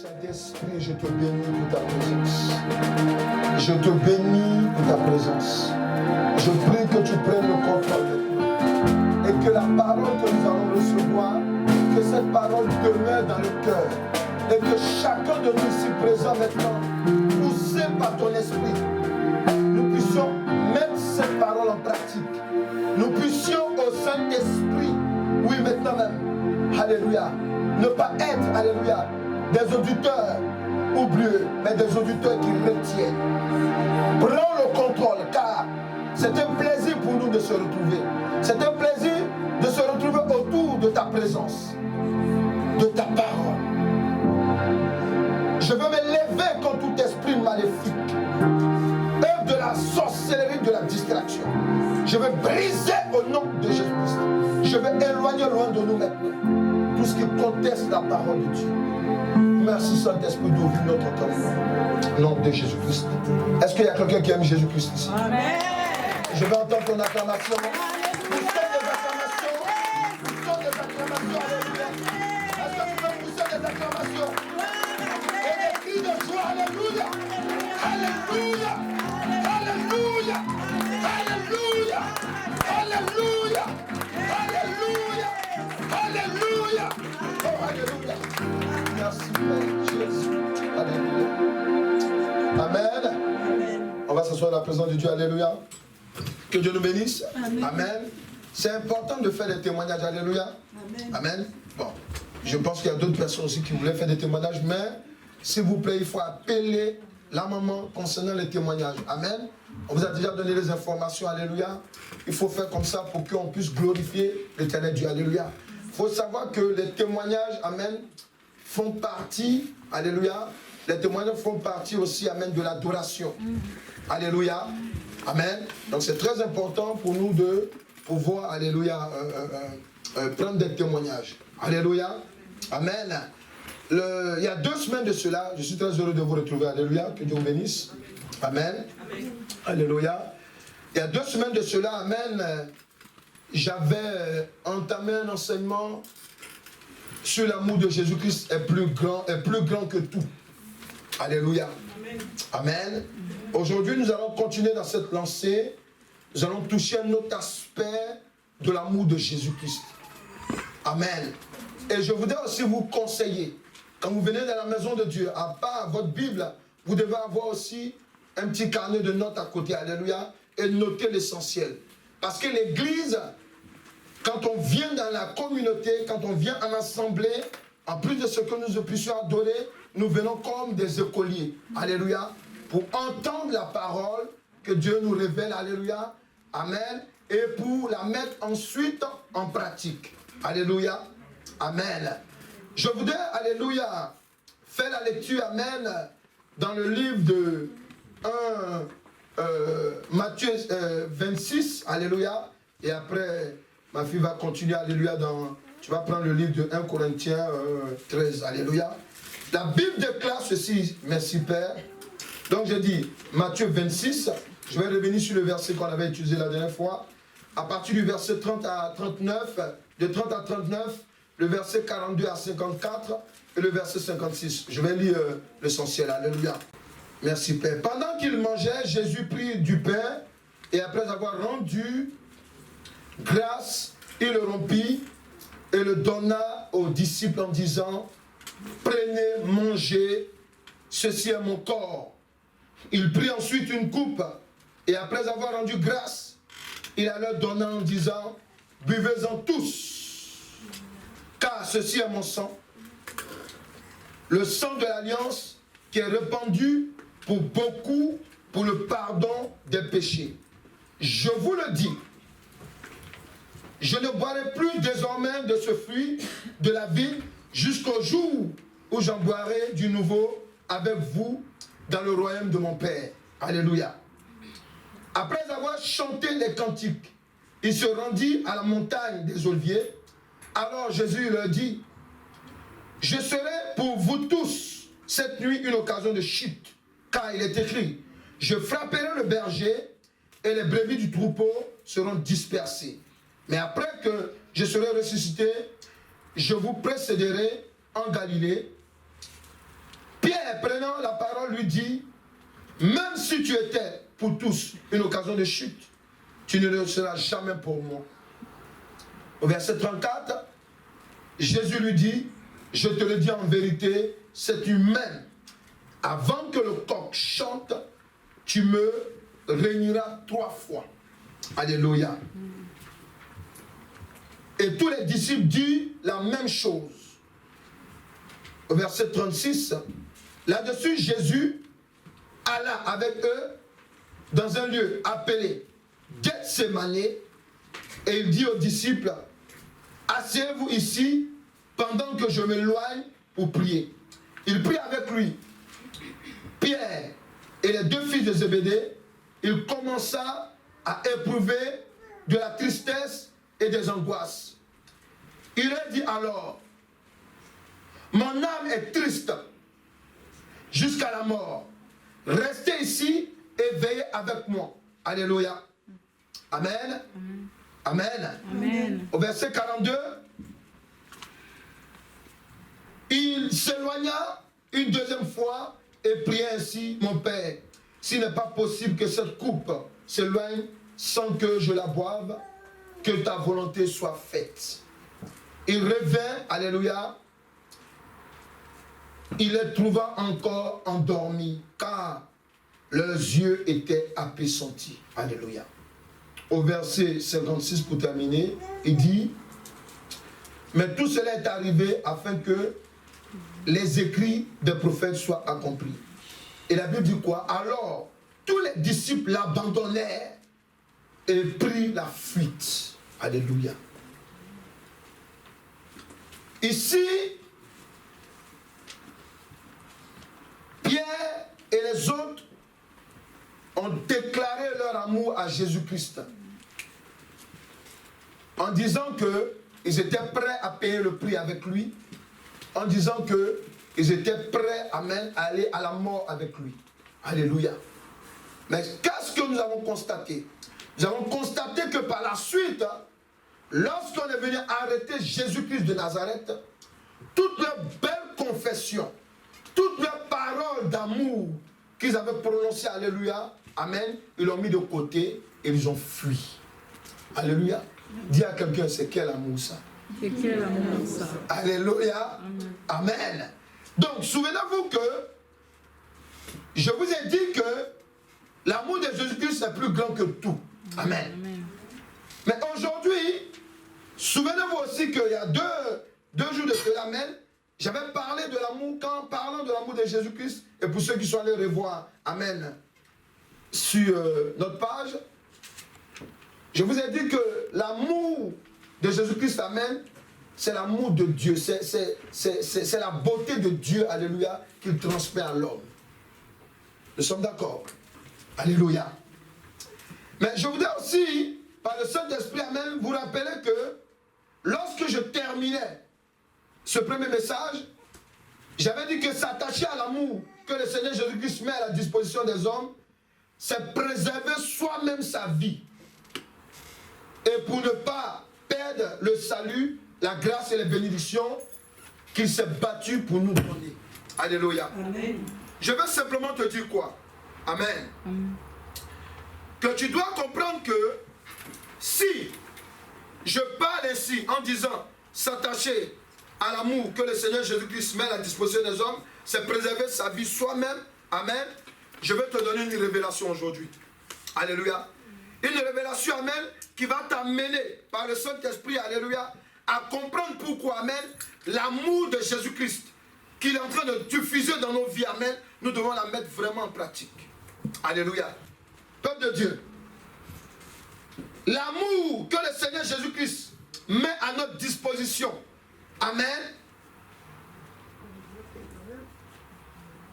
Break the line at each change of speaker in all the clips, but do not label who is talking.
Saint-Esprit, je te bénis pour ta présence. Je te bénis pour ta présence. Je prie que tu prennes le contrôle de nous. Et que la parole que nous allons recevoir, que cette parole demeure dans le cœur. Et que chacun de nous ici présent maintenant, poussé par ton esprit, nous puissions mettre cette parole en pratique. Nous puissions au Saint-Esprit, oui maintenant même, alléluia, ne pas être, alléluia, des auditeurs oublieux, mais des auditeurs qui retiennent. Prends le contrôle, car c'est un plaisir pour nous de se retrouver. C'est un plaisir de se retrouver autour de ta présence, de ta parole. Je veux me lever contre tout esprit maléfique, œuvre de la sorcellerie, de la distraction. Je veux briser au nom de Jésus-Christ. Je veux éloigner loin de nous maintenant tout ce qui conteste la parole de Dieu. Merci Saint-Esprit d'ouvrir notre cœur. Au nom de Jésus-Christ. Est-ce qu'il y a quelqu'un qui aime Jésus-Christ ici? Amen. Je vais entendre ton acclamation. Poussez des acclamations. Poussez des acclamations. Alléluia. Est-ce que tu peux pousser des acclamations? Et des cris de joie. Alléluia. Alléluia. Alléluia. Alléluia. Alléluia. Alléluia. Alléluia. Oh, alléluia. Merci Père Jésus. Alléluia. Amen. On va s'asseoir dans la présence de Dieu. Alléluia. Que Dieu nous bénisse. Amen. Amen. C'est important de faire des témoignages. Alléluia. Amen. Amen. Bon, je pense qu'il y a d'autres personnes aussi qui voulaient faire des témoignages, mais s'il vous plaît, il faut appeler la maman concernant les témoignages. Amen. On vous a déjà donné les informations. Alléluia. Il faut faire comme ça pour qu'on puisse glorifier l'Éternel Dieu. Alléluia. Il faut savoir que les témoignages, amen, font partie, alléluia, les témoignages font partie aussi, amen, de l'adoration. Alléluia. Amen. Donc c'est très important pour nous de pouvoir, alléluia, prendre des témoignages. Alléluia. Amen. Il y a 2 semaines de cela, je suis très heureux de vous retrouver. Alléluia. Que Dieu vous bénisse. Amen. Amen. Alléluia. Il y a 2 semaines de cela, amen, j'avais entamé un enseignement sur l'amour de Jésus-Christ est plus grand que tout. Alléluia. Amen. Amen. Aujourd'hui, nous allons continuer dans cette lancée. Nous allons toucher un autre aspect de l'amour de Jésus-Christ. Amen. Et je voudrais aussi vous conseiller, quand vous venez dans la maison de Dieu, à part votre Bible, vous devez avoir aussi un petit carnet de notes à côté. Alléluia. Et noter l'essentiel. Parce que l'Église, quand on vient dans la communauté, quand on vient en assemblée, en plus de ce que nous puissions adorer, nous venons comme des écoliers. Alléluia. Pour entendre la parole que Dieu nous révèle. Alléluia. Amen. Et pour la mettre ensuite en pratique. Alléluia. Amen. Je voudrais, alléluia, faire la lecture, amen, dans le livre de Matthieu 26, alléluia. Et après, ma fille va continuer, alléluia, tu vas prendre le livre de 1 Corinthiens 13, alléluia. La Bible déclare ceci, merci Père. Donc j'ai dit, Matthieu 26, je vais revenir sur le verset qu'on avait utilisé la dernière fois. À partir du verset 30 à 39, de 30 à 39, le verset 42 à 54 et le verset 56. Je vais lire l'essentiel, alléluia. Merci Père. Pendant qu'il mangeait, Jésus prit du pain et après avoir rendu grâce, il le rompit et le donna aux disciples en disant, prenez, mangez, ceci est mon corps. Il prit ensuite une coupe et après avoir rendu grâce, il la leur donna en disant, buvez-en tous, car ceci est mon sang, le sang de l'alliance qui est répandu pour beaucoup, pour le pardon des péchés. Je vous le dis, je ne boirai plus désormais de ce fruit de la vigne jusqu'au jour où j'en boirai du nouveau avec vous dans le royaume de mon Père. Alléluia. Après avoir chanté les cantiques, il se rendit à la montagne des Oliviers. Alors Jésus leur dit, je serai pour vous tous cette nuit une occasion de chute. Car il est écrit, je frapperai le berger et les brebis du troupeau seront dispersées. Mais après que je serai ressuscité, je vous précéderai en Galilée. Pierre, prenant la parole, lui dit, même si tu étais pour tous une occasion de chute, tu ne le seras jamais pour moi. Au verset 34, Jésus lui dit, je te le dis en vérité, c'est humain. Avant que le coq chante, tu me réuniras 3 fois. Alléluia. Et tous les disciples disent la même chose. Au verset 36, là-dessus, Jésus alla avec eux dans un lieu appelé Gethsémane et il dit aux disciples, asseyez-vous ici pendant que je m'éloigne pour prier. Il prit avec lui Pierre et les 2 fils de Zébédée. Il commença à éprouver de la tristesse et des angoisses. Il a dit alors, mon âme est triste jusqu'à la mort. Restez ici et veillez avec moi. Alléluia. Amen. Amen. Amen. Au verset 42, il s'éloigna une 2e fois et pria ainsi, mon Père, s'il n'est pas possible que cette coupe s'éloigne sans que je la boive, que ta volonté soit faite. Il revint, alléluia, il les trouva encore endormis, car leurs yeux étaient appesantis. Alléluia. Au verset 56, pour terminer, il dit, mais tout cela est arrivé afin que les écrits des prophètes soient accomplis. Et la Bible dit quoi? Alors, tous les disciples l'abandonnèrent et prirent la fuite. Alléluia. Ici, Pierre et les autres ont déclaré leur amour à Jésus-Christ en disant qu'ils étaient prêts à payer le prix avec lui, en disant qu'ils étaient prêts à aller à la mort avec lui. Alléluia. Mais qu'est-ce que nous avons constaté? Nous avons constaté que par la suite, lorsqu'on est venu arrêter Jésus-Christ de Nazareth, toutes leurs belles confessions, toutes leurs paroles d'amour qu'ils avaient prononcées, alléluia, amen, ils l'ont mis de côté et ils ont fui. Alléluia. Dis à quelqu'un, c'est quel amour ça?
C'est quel amour ça?
Alléluia. Amen. Amen. Donc, souvenez-vous que je vous ai dit que l'amour de Jésus-Christ est plus grand que tout. Amen. Amen. Mais aujourd'hui, souvenez-vous aussi qu'il y a deux jours de cela, amen, j'avais parlé de l'amour, quand parlant de l'amour de Jésus-Christ, et pour ceux qui sont allés revoir, amen, sur notre page, je vous ai dit que l'amour de Jésus-Christ, amen, c'est l'amour de Dieu, c'est la beauté de Dieu, alléluia, qu'il transmet à l'homme. Nous sommes d'accord? Alléluia. Mais je voudrais aussi, par le Saint-Esprit, amen, vous rappeler que lorsque je terminais ce premier message, j'avais dit que s'attacher à l'amour que le Seigneur Jésus-Christ met à la disposition des hommes, c'est préserver soi-même sa vie. Et pour ne pas perdre le salut, la grâce et les bénédictions qu'il s'est battu pour nous donner. Alléluia. Amen. Je veux simplement te dire quoi? Amen. Amen. Que tu dois comprendre que si je parle ici en disant s'attacher à l'amour que le Seigneur Jésus-Christ met à la disposition des hommes, c'est préserver sa vie soi-même. Amen. Je vais te donner une révélation aujourd'hui. Alléluia. Une révélation, amen, qui va t'amener par le Saint-Esprit, alléluia, à comprendre pourquoi, amen, l'amour de Jésus-Christ qu'il est en train de diffuser dans nos vies, amen, nous devons la mettre vraiment en pratique. Alléluia. Peuple de Dieu, l'amour que le Seigneur Jésus-Christ met à notre disposition, amen,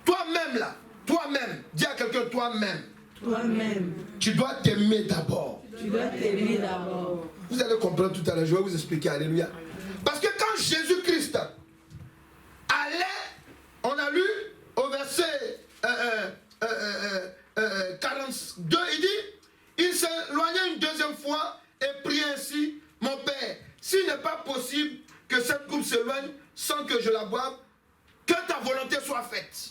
toi-même là, toi-même, dis à quelqu'un toi-même.
Toi-même.
Tu dois t'aimer d'abord.
Tu dois t'aimer d'abord.
Vous allez comprendre tout à l'heure, je vais vous expliquer, alléluia. Parce que quand Jésus-Christ allait, on a lu au verset 42, il dit, il s'éloignait une 2e fois et priait ainsi, mon Père, s'il n'est pas possible que cette coupe s'éloigne sans que je la boive, que ta volonté soit faite.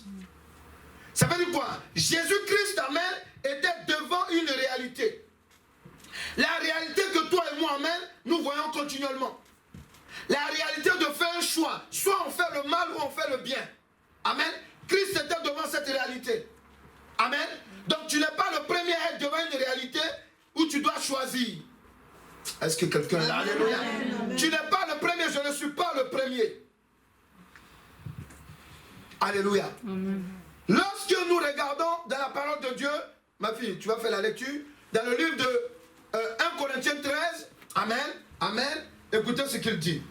Ça veut dire quoi? Jésus-Christ, amen, était devant une réalité. La réalité que toi et moi, amen, nous voyons continuellement. La réalité de faire un choix. Soit on fait le mal ou on fait le bien. Amen. Christ était devant cette réalité. Amen. Donc tu n'es pas le premier à être devant une réalité où tu dois choisir. Est-ce que quelqu'un est là? Alléluia. Tu n'es pas le premier, je ne suis pas le premier. Alléluia. Amen. Lorsque nous regardons dans la parole de Dieu, ma fille, tu vas faire la lecture, dans le livre de 1 Corinthiens 13, amen, amen, écoutez ce qu'il dit.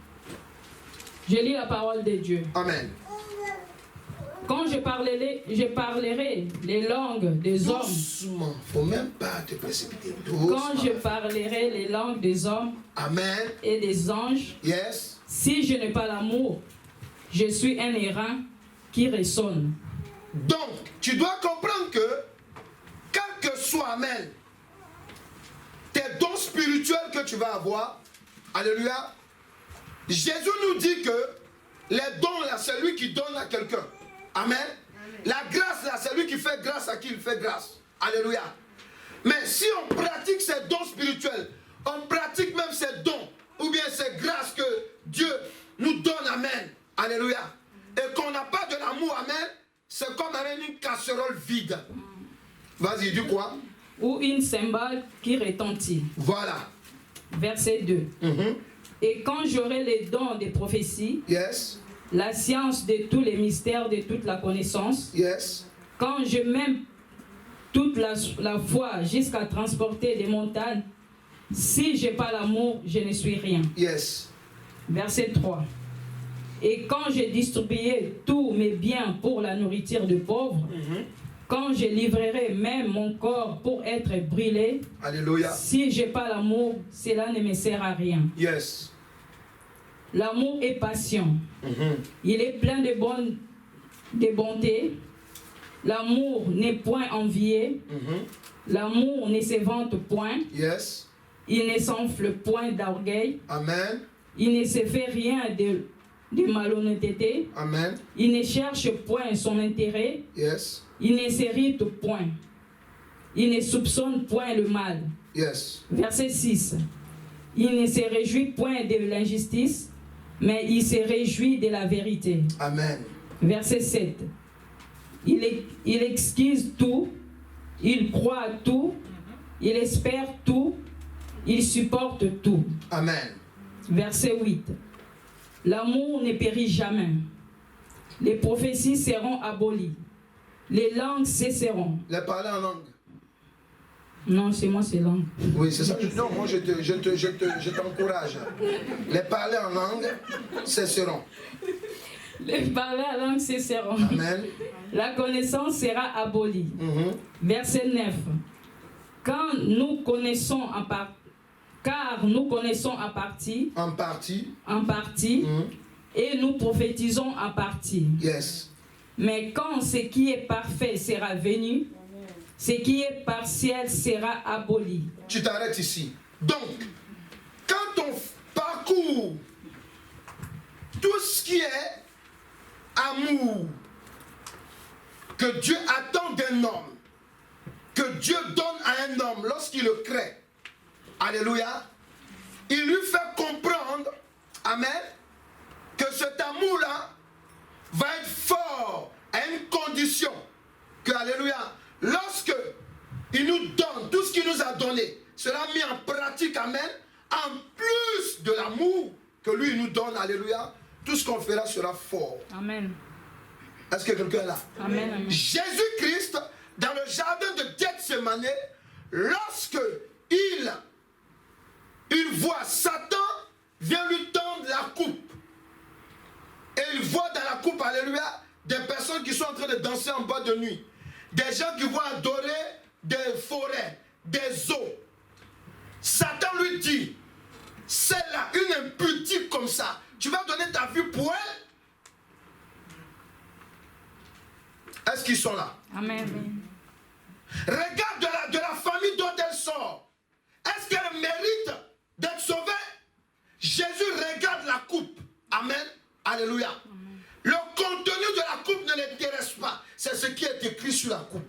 Je lis la parole de Dieu.
Amen.
Quand je parlerai les langues des hommes.
Doucement, faut même pas te précipiter. Doucement.
Quand je parlerai les langues des hommes.
Amen.
Et des anges.
Yes.
Si je n'ai pas l'amour, je suis un airain qui résonne.
Donc, tu dois comprendre que, quel que soit, amen, tes dons spirituels que tu vas avoir, alléluia, Jésus nous dit que les dons là, c'est lui qui donne à quelqu'un. Amen. La grâce là, c'est lui qui fait grâce à qui il fait grâce. Alléluia. Mais si on pratique ces dons spirituels, on pratique même ces dons, ou bien ces grâces que Dieu nous donne, amen, alléluia, et qu'on n'a pas de l'amour, amen, c'est comme une casserole vide. Vas-y, dis quoi?
Ou une cymbale qui retentit.
Voilà.
Verset 2. Et quand j'aurai les dons des prophéties,
yes,
la science de tous les mystères, de toute la connaissance,
yes,
quand je m'aime toute la foi jusqu'à transporter des montagnes, si je n'ai pas l'amour, je ne suis rien.
Yes.
Verset 3. Et quand j'ai distribué tous mes biens pour la nourriture des pauvres, quand je livrerai même mon corps pour être brûlé,
alléluia,
si je n'ai pas l'amour, cela ne me sert à rien.
Yes.
L'amour est patient. Il est plein de bonté. L'amour n'est point envié. L'amour ne se vante point.
Yes.
Il ne s'enfle point d'orgueil.
Amen.
Il ne se fait rien de malhonnêteté.
Amen.
Il ne cherche point son intérêt.
Yes.
Il ne s'irrite point. Il ne soupçonne point le mal.
Yes.
Verset 6. Il ne se réjouit point de l'injustice, mais il se réjouit de la vérité.
Amen.
Verset 7. Il excuse tout, il croit à tout, il espère tout, il supporte tout.
Amen.
Verset 8. L'amour ne périt jamais. Les prophéties seront abolies. Les langues cesseront.
Les parler en langue.
Non, c'est moi, c'est langue.
Oui, c'est ça. Non, moi, je t'encourage. Les parler en langue cesseront.
Les parler en langue cesseront.
Amen.
La connaissance sera abolie. Verset 9. Car nous connaissons en partie. En partie. Et nous prophétisons en partie.
Yes.
Mais quand ce qui est parfait sera venu, ce qui est partiel sera aboli.
Tu t'arrêtes ici. Donc, quand on parcourt tout ce qui est amour que Dieu attend d'un homme, que Dieu donne à un homme lorsqu'il le crée, alléluia, il lui fait comprendre, amen, que cet amour-là va être fort à une condition que, alléluia, lorsque il nous donne tout ce qu'il nous a donné, sera mis en pratique, amen, en plus de l'amour que lui nous donne, alléluia, tout ce qu'on fera sera fort. Amen. Est-ce que quelqu'un est là?
Amen, amen.
Jésus-Christ, dans le jardin de Gethsemane, lorsque il voit Satan vient lui tendre la coupe, et il voit dans la coupe, alléluia, des personnes qui sont en train de danser en boîte de nuit, des gens qui vont adorer des forêts, des eaux. Satan lui dit, celle-là, une impudique comme ça, tu vas donner ta vie pour elle? Est-ce qu'ils sont là?
Amen.
Regarde de la famille dont elle sort. Est-ce qu'elle mérite d'être sauvée? Jésus regarde la coupe. Amen. Alléluia. Le contenu de la coupe ne l'intéresse pas. C'est ce qui est écrit sur la coupe.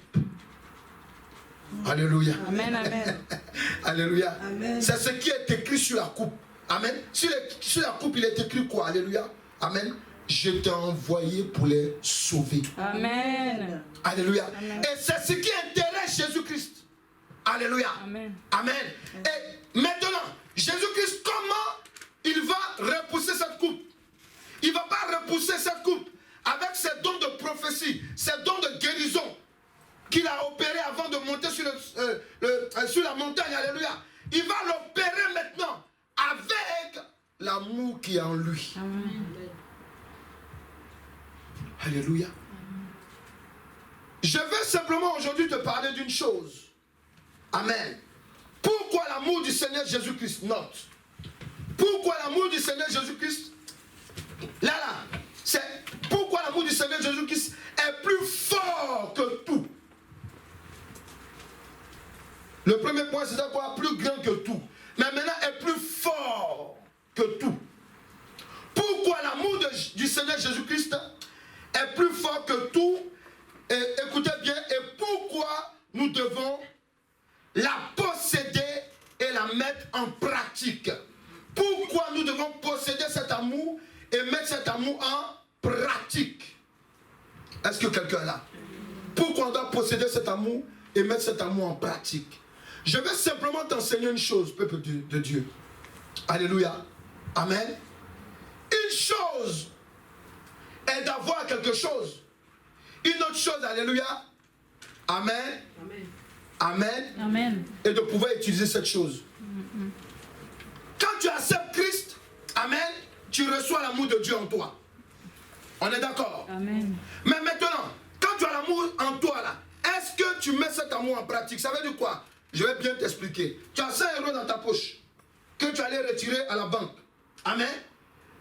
Alléluia.
Amen, amen.
Alléluia.
Amen.
C'est ce qui est écrit sur la coupe. Amen. Sur la coupe, il est écrit quoi? Alléluia. Amen. Je t'ai envoyé pour les sauver.
Amen.
Alléluia.
Amen.
Et c'est ce qui intéresse Jésus-Christ. Alléluia.
Amen.
Amen. Et maintenant, Jésus-Christ, comment il va repousser cette coupe? Il ne va pas repousser cette coupe avec ses dons de prophétie, ses dons de guérison qu'il a opéré avant de monter sur la montagne. Alléluia. Il va l'opérer maintenant avec l'amour qui est en lui.
Amen.
Alléluia. Je veux simplement aujourd'hui te parler d'une chose. Amen. Pourquoi l'amour du Seigneur Jésus-Christ? Note. Pourquoi l'amour du Seigneur Jésus-Christ? Là, c'est pourquoi l'amour du Seigneur Jésus-Christ est plus fort que tout. Le premier point, c'est quoi? Plus grand que tout. Mais maintenant, est plus fort que tout. Pourquoi l'amour du Seigneur Jésus-Christ est plus fort que tout? Et écoutez bien, et pourquoi nous devons la posséder et la mettre en pratique? Pourquoi nous devons posséder cet amour et mettre cet amour en pratique? Est-ce que quelqu'un est là? Pourquoi on doit posséder cet amour et mettre cet amour en pratique? Je vais simplement t'enseigner une chose, peuple de Dieu. Alléluia. Amen. Une chose est d'avoir quelque chose. Une autre chose, alléluia. Amen.
Amen.
Amen.
Amen.
Et de pouvoir utiliser cette chose. Quand tu acceptes Christ, amen, tu reçois l'amour de Dieu en toi. On est d'accord?
Amen.
Mais maintenant, quand tu as l'amour en toi là, est-ce que tu mets cet amour en pratique? Ça veut dire quoi? Je vais bien t'expliquer. Tu as 5 € dans ta poche que tu allais retirer à la banque. Amen.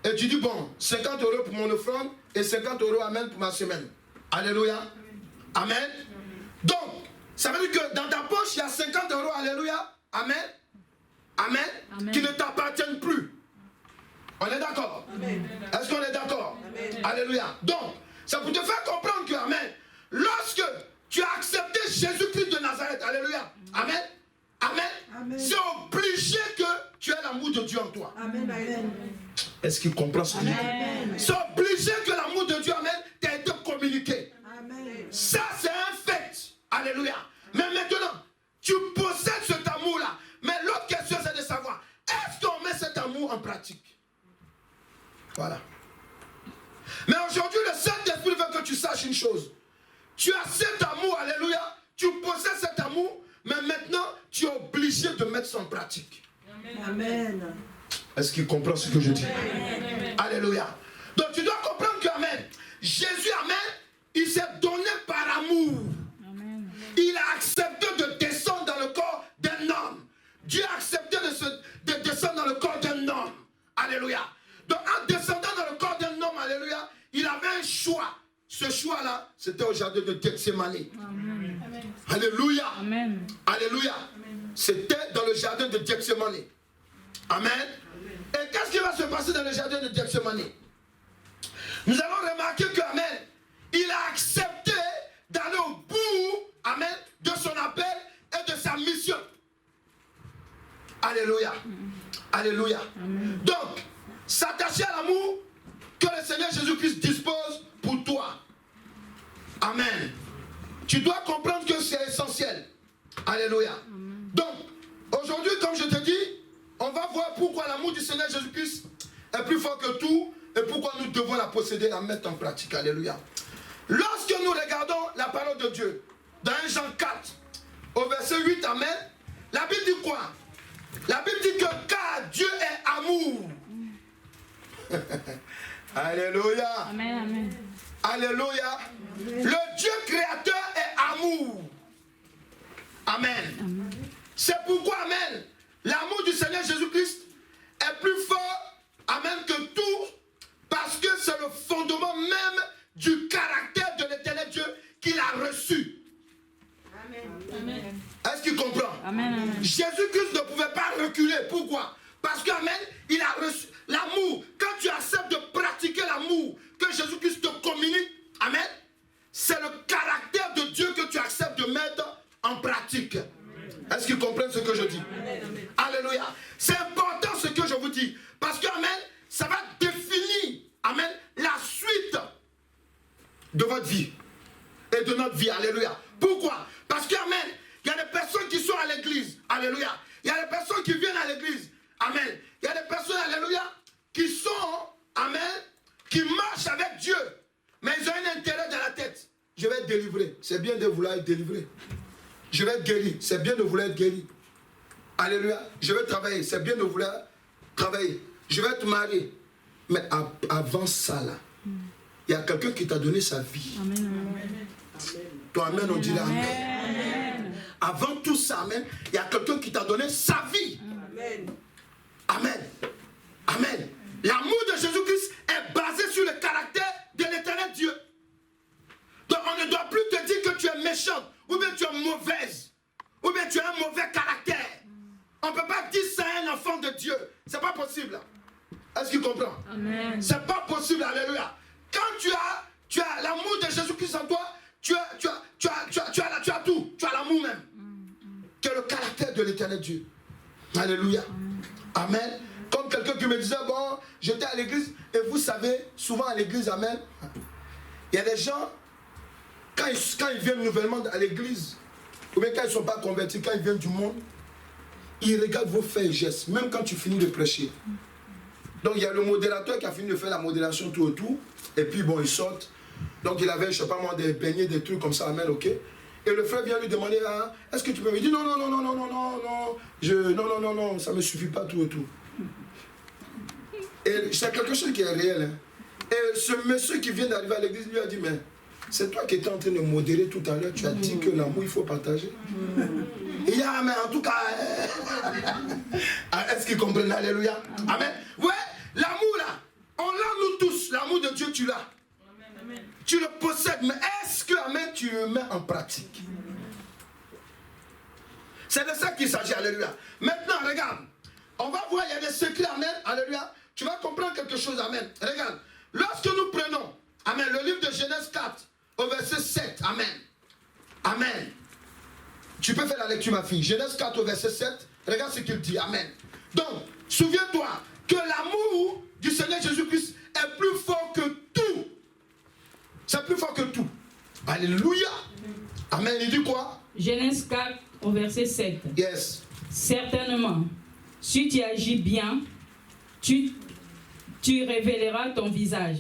Et tu dis, bon, 50 € pour mon offrande et 50 € amen pour ma semaine. Alléluia. Amen. Donc, ça veut dire que dans ta poche, il y a 50 €, alléluia. Amen. Amen.
Amen.
Qui ne t'appartiennent plus. On est d'accord? Est-ce qu'on est d'accord? Alléluia. Donc, ça pour te faire comprendre que, amen, lorsque tu as accepté Jésus-Christ de Nazareth, alléluia, amen, amen,
Amen.
c'est obligé que tu aies l'amour de Dieu en toi.
Amen. Amen.
Est-ce qu'il comprend ce que je dis?
Amen.
C'est obligé que l'amour de Dieu, amen, t'a été communiqué.
Amen.
Ça, c'est un fait. Alléluia. Mais maintenant, tu possèdes cet amour-là. Mais l'autre question, c'est de savoir, est-ce qu'on met cet amour en pratique? Voilà. Mais aujourd'hui, le Saint-Esprit veut que tu saches une chose. Tu as cet amour, alléluia. Tu possèdes cet amour, mais maintenant, tu es obligé de mettre ça en pratique.
Amen.
Est-ce qu'il comprend ce que je dis? Alléluia. Donc tu dois comprendre que, amen, Jésus, amen, il s'est donné par amour.
Amen.
Il a accepté de descendre dans le corps d'un homme. Dieu a accepté de descendre dans le corps d'un homme. Alléluia. Donc en descendant dans le corps d'un homme, alléluia, il avait un choix. Ce choix-là, c'était au jardin de Gethsemane.
Amen.
Alléluia.
Amen.
Alléluia. C'était dans le jardin de Gethsemane. Amen. Et qu'est-ce qui va se passer dans le jardin de Gethsemane? Nous allons remarquer que, amen, il a accepté d'aller au bout, amen, de son appel et de sa mission. Alléluia. Alléluia. Donc, s'attacher à l'amour que le Seigneur Jésus-Christ dispose pour toi. Amen. Tu dois comprendre que c'est essentiel. Alléluia. Donc, aujourd'hui, comme je te dis, on va voir pourquoi l'amour du Seigneur Jésus-Christ est plus fort que tout et pourquoi nous devons la posséder et la mettre en pratique. Alléluia. Lorsque nous regardons la parole de Dieu, dans 1 Jean 4, au verset 8, amen, la Bible dit quoi? La Bible dit que car Dieu est amour. Alléluia.
Amen. Amen.
Alléluia. Le Dieu créateur est amour. Amen. C'est pourquoi, amen, l'amour du Seigneur Jésus-Christ est plus fort, amen, que tout, parce que c'est le fondement même du caractère de l'éternel Dieu qu'il a reçu.
Amen.
Est-ce qu'il comprend?
Amen. Amen.
Jésus-Christ ne pouvait pas reculer. Pourquoi? Parce que, amen, il a reçu l'amour. Quand tu acceptes de pratiquer l'amour que Jésus-Christ te pratique. Est-ce qu'ils comprennent ce que je dis? Alléluia. C'est important ce que je vous dis. Parce que, amen, ça va définir, amen, la suite de votre vie et de notre vie. Alléluia. Pourquoi? Parce que, amen, il y a des personnes qui sont à l'église. Alléluia. Il y a des personnes qui viennent à l'église. Amen. Il y a des personnes, alléluia, qui sont, amen, qui marchent avec Dieu. Mais ils ont un intérêt dans la tête. Je vais être délivré. C'est bien de vouloir être délivré. Je vais être guéri. C'est bien de vouloir être guéri. Alléluia. Je vais travailler. C'est bien de vouloir travailler. Je vais être marié. Mais avant ça, là, il y a quelqu'un qui t'a donné sa vie. Amen. Toi, amen, on dit là, amen. Avant tout ça, amen, il y a quelqu'un qui t'a donné sa vie. Amen. Amen. Amen. L'amour de Jésus-Christ est basé sur le caractère de l'éternel Dieu. Donc on ne doit plus te dire que tu es méchante, ou bien tu es mauvaise, ou bien tu as un mauvais caractère. On ne peut pas dire ça à un enfant de Dieu. C'est pas possible. Est-ce qu'il comprend? Amen. C'est pas possible, alléluia. Quand tu as l'amour de Jésus-Christ en toi, tu as tout. Tu as l'amour même. Tu as le caractère de l'éternel Dieu. Alléluia. Amen. Comme quelqu'un qui me disait, bon, j'étais à l'église, et vous savez, souvent à l'église, amen, il y a des gens, quand ils viennent nouvellement à l'église, ou bien quand ils ne sont pas convertis, quand ils viennent du monde, ils regardent vos faits et gestes, même quand tu finis de prêcher. Donc il y a le modérateur qui a fini de faire la modération tout autour, et puis bon, ils sortent. Donc il avait, je ne sais pas moi, des beignets, des trucs comme ça, amen, ok. Et le frère vient lui demander, ah, est-ce que tu peux me dire, non, ça ne me suffit pas tout autour. Et c'est quelque chose qui est réel. Hein. Et ce monsieur qui vient d'arriver à l'église lui a dit, mais c'est toi qui étais en train de modérer tout à l'heure, tu as dit que l'amour, il faut partager. Il y a, mais en tout cas, est-ce qu'ils comprennent? Alléluia. Amen. Ouais, l'amour là, on l'a nous tous, l'amour de Dieu, tu l'as. Tu le possèdes, mais est-ce que, amen, tu le mets en pratique? C'est de ça qu'il s'agit, alléluia. Maintenant, regarde, on va voir, il y a des secrets, amen, alléluia. Tu vas comprendre quelque chose, amen. Regarde, lorsque nous prenons, amen, le livre de Genèse 4, au verset 7, amen. Amen. Tu peux faire la lecture, ma fille. Genèse 4, au verset 7, regarde ce qu'il dit, amen. Donc, souviens-toi que l'amour du Seigneur Jésus-Christ est plus fort que tout. C'est plus fort que tout. Alléluia. Amen. Il dit quoi?
Genèse 4, au verset 7.
Yes.
Certainement, si tu agis bien, tu révéleras ton visage.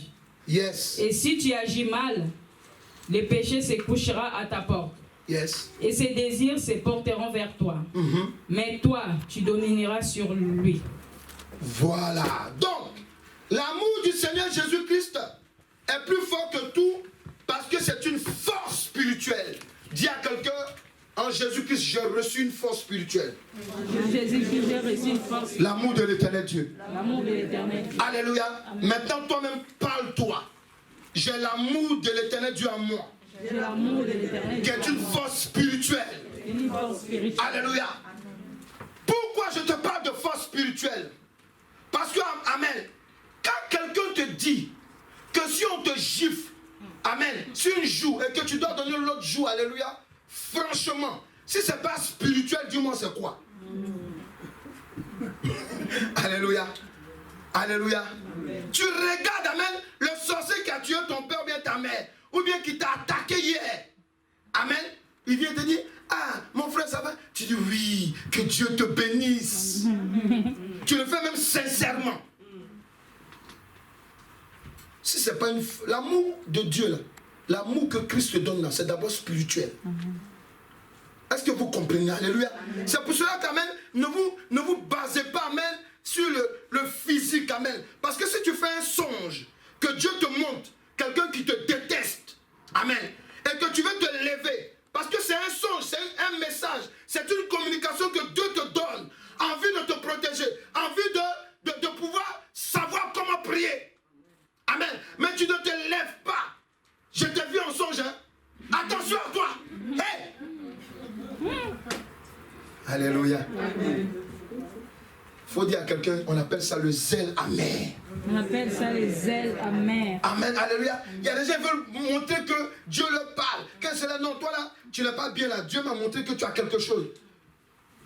Yes.
Et si tu agis mal, le péché se couchera à ta porte.
Yes.
Et ses désirs se porteront vers toi. Mais toi, tu domineras sur lui.
Voilà. Donc, l'amour du Seigneur Jésus-Christ est plus fort que tout parce que c'est une force spirituelle. Dis à quelqu'un, en Jésus-Christ, j'ai reçu une force spirituelle.
En Jésus-Christ, j'ai reçu une force.
L'amour de l'éternel Dieu.
L'amour de l'éternel Dieu.
Alléluia. Amen. Maintenant, toi-même, parle-toi. J'ai l'amour de l'éternel Dieu en moi.
J'ai l'amour de l'éternel Dieu.
Qui est une force spirituelle.
Une force spirituelle.
Alléluia. Pourquoi je te parle de force spirituelle? Parce que, amen, quand quelqu'un te dit que si on te gifle, amen, sur une joue et que tu dois donner l'autre joue, alléluia, franchement, si ce n'est pas spirituel, dis-moi c'est quoi? Alléluia. Alléluia. Amen. Tu regardes, amen, le sorcier qui a tué ton père ou bien ta mère, ou bien qui t'a attaqué hier. Amen. Il vient te dire, ah, mon frère, ça va? Tu dis, oui, que Dieu te bénisse. Tu le fais même sincèrement. Si c'est pas une... L'amour de Dieu, là, l'amour que Christ te donne, là, c'est d'abord spirituel. Est-ce que vous comprenez? Alléluia. C'est pour cela qu'amen, ne vous basez pas, amen, sur le physique, amen. Parce que si tu fais un songe, que Dieu te montre quelqu'un qui te déteste, amen, et que tu veux te lever, parce que c'est un songe, c'est un message, c'est une communication que Dieu te donne, envie de te protéger, envie de pouvoir savoir comment prier. Amen. Mais tu ne te lèves pas. Je t'ai vu en songe, hein. Attention à toi. Hey. Alléluia. Il faut dire à quelqu'un, on appelle ça le zèle amer.
On appelle ça le zèle amer.
Amen. Alléluia. Il y a des gens qui veulent montrer que Dieu leur parle. Que cela. Non, toi là, tu n'es pas bien là. Dieu m'a montré que tu as quelque chose.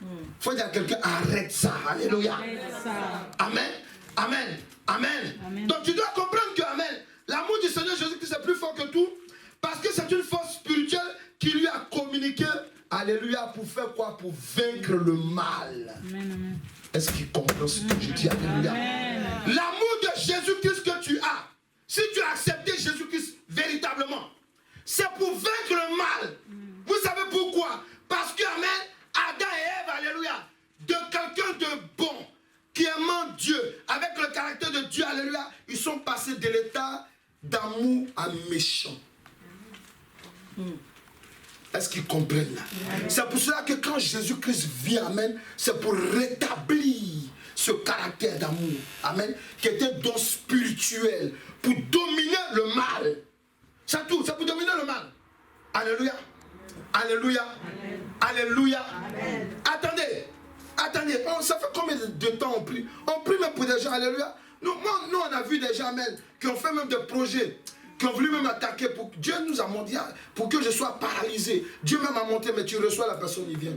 Il faut dire à quelqu'un, arrête ça. Alléluia. Amen. Amen. Amen. Amen. Donc tu dois comprendre que, amen, l'amour du Seigneur Jésus-Christ est plus fort que tout, parce que c'est une force spirituelle qui lui a communiqué, alléluia, pour faire quoi? Pour vaincre le mal. Amen. Est-ce qu'il comprend ce que je dis? Alléluia. L'amour de Jésus-Christ que tu as, si tu as accepté Jésus-Christ véritablement, c'est pour vaincre le mal. Vous savez pourquoi? Parce que, amen, Adam et Ève, alléluia, de quelqu'un de bon, qui aimant Dieu, avec le caractère de Dieu, alléluia, ils sont passés de l'état d'amour à méchant. Est-ce qu'ils comprennent là? C'est pour cela que quand Jésus-Christ vient, amen, c'est pour rétablir ce caractère d'amour, amen, qui était don spirituel, pour dominer le mal. C'est tout, c'est pour dominer le mal. Alléluia. Alléluia. Amen. Alléluia. Amen. Attendez, ça fait combien de temps on prie? On prie même pour des gens, alléluia. Nous, on a vu des gens, amen, qui ont fait même des projets, qui ont voulu même attaquer. Dieu nous a montré pour que je sois paralysé. Dieu même a montré, mais tu reçois la personne, il vient.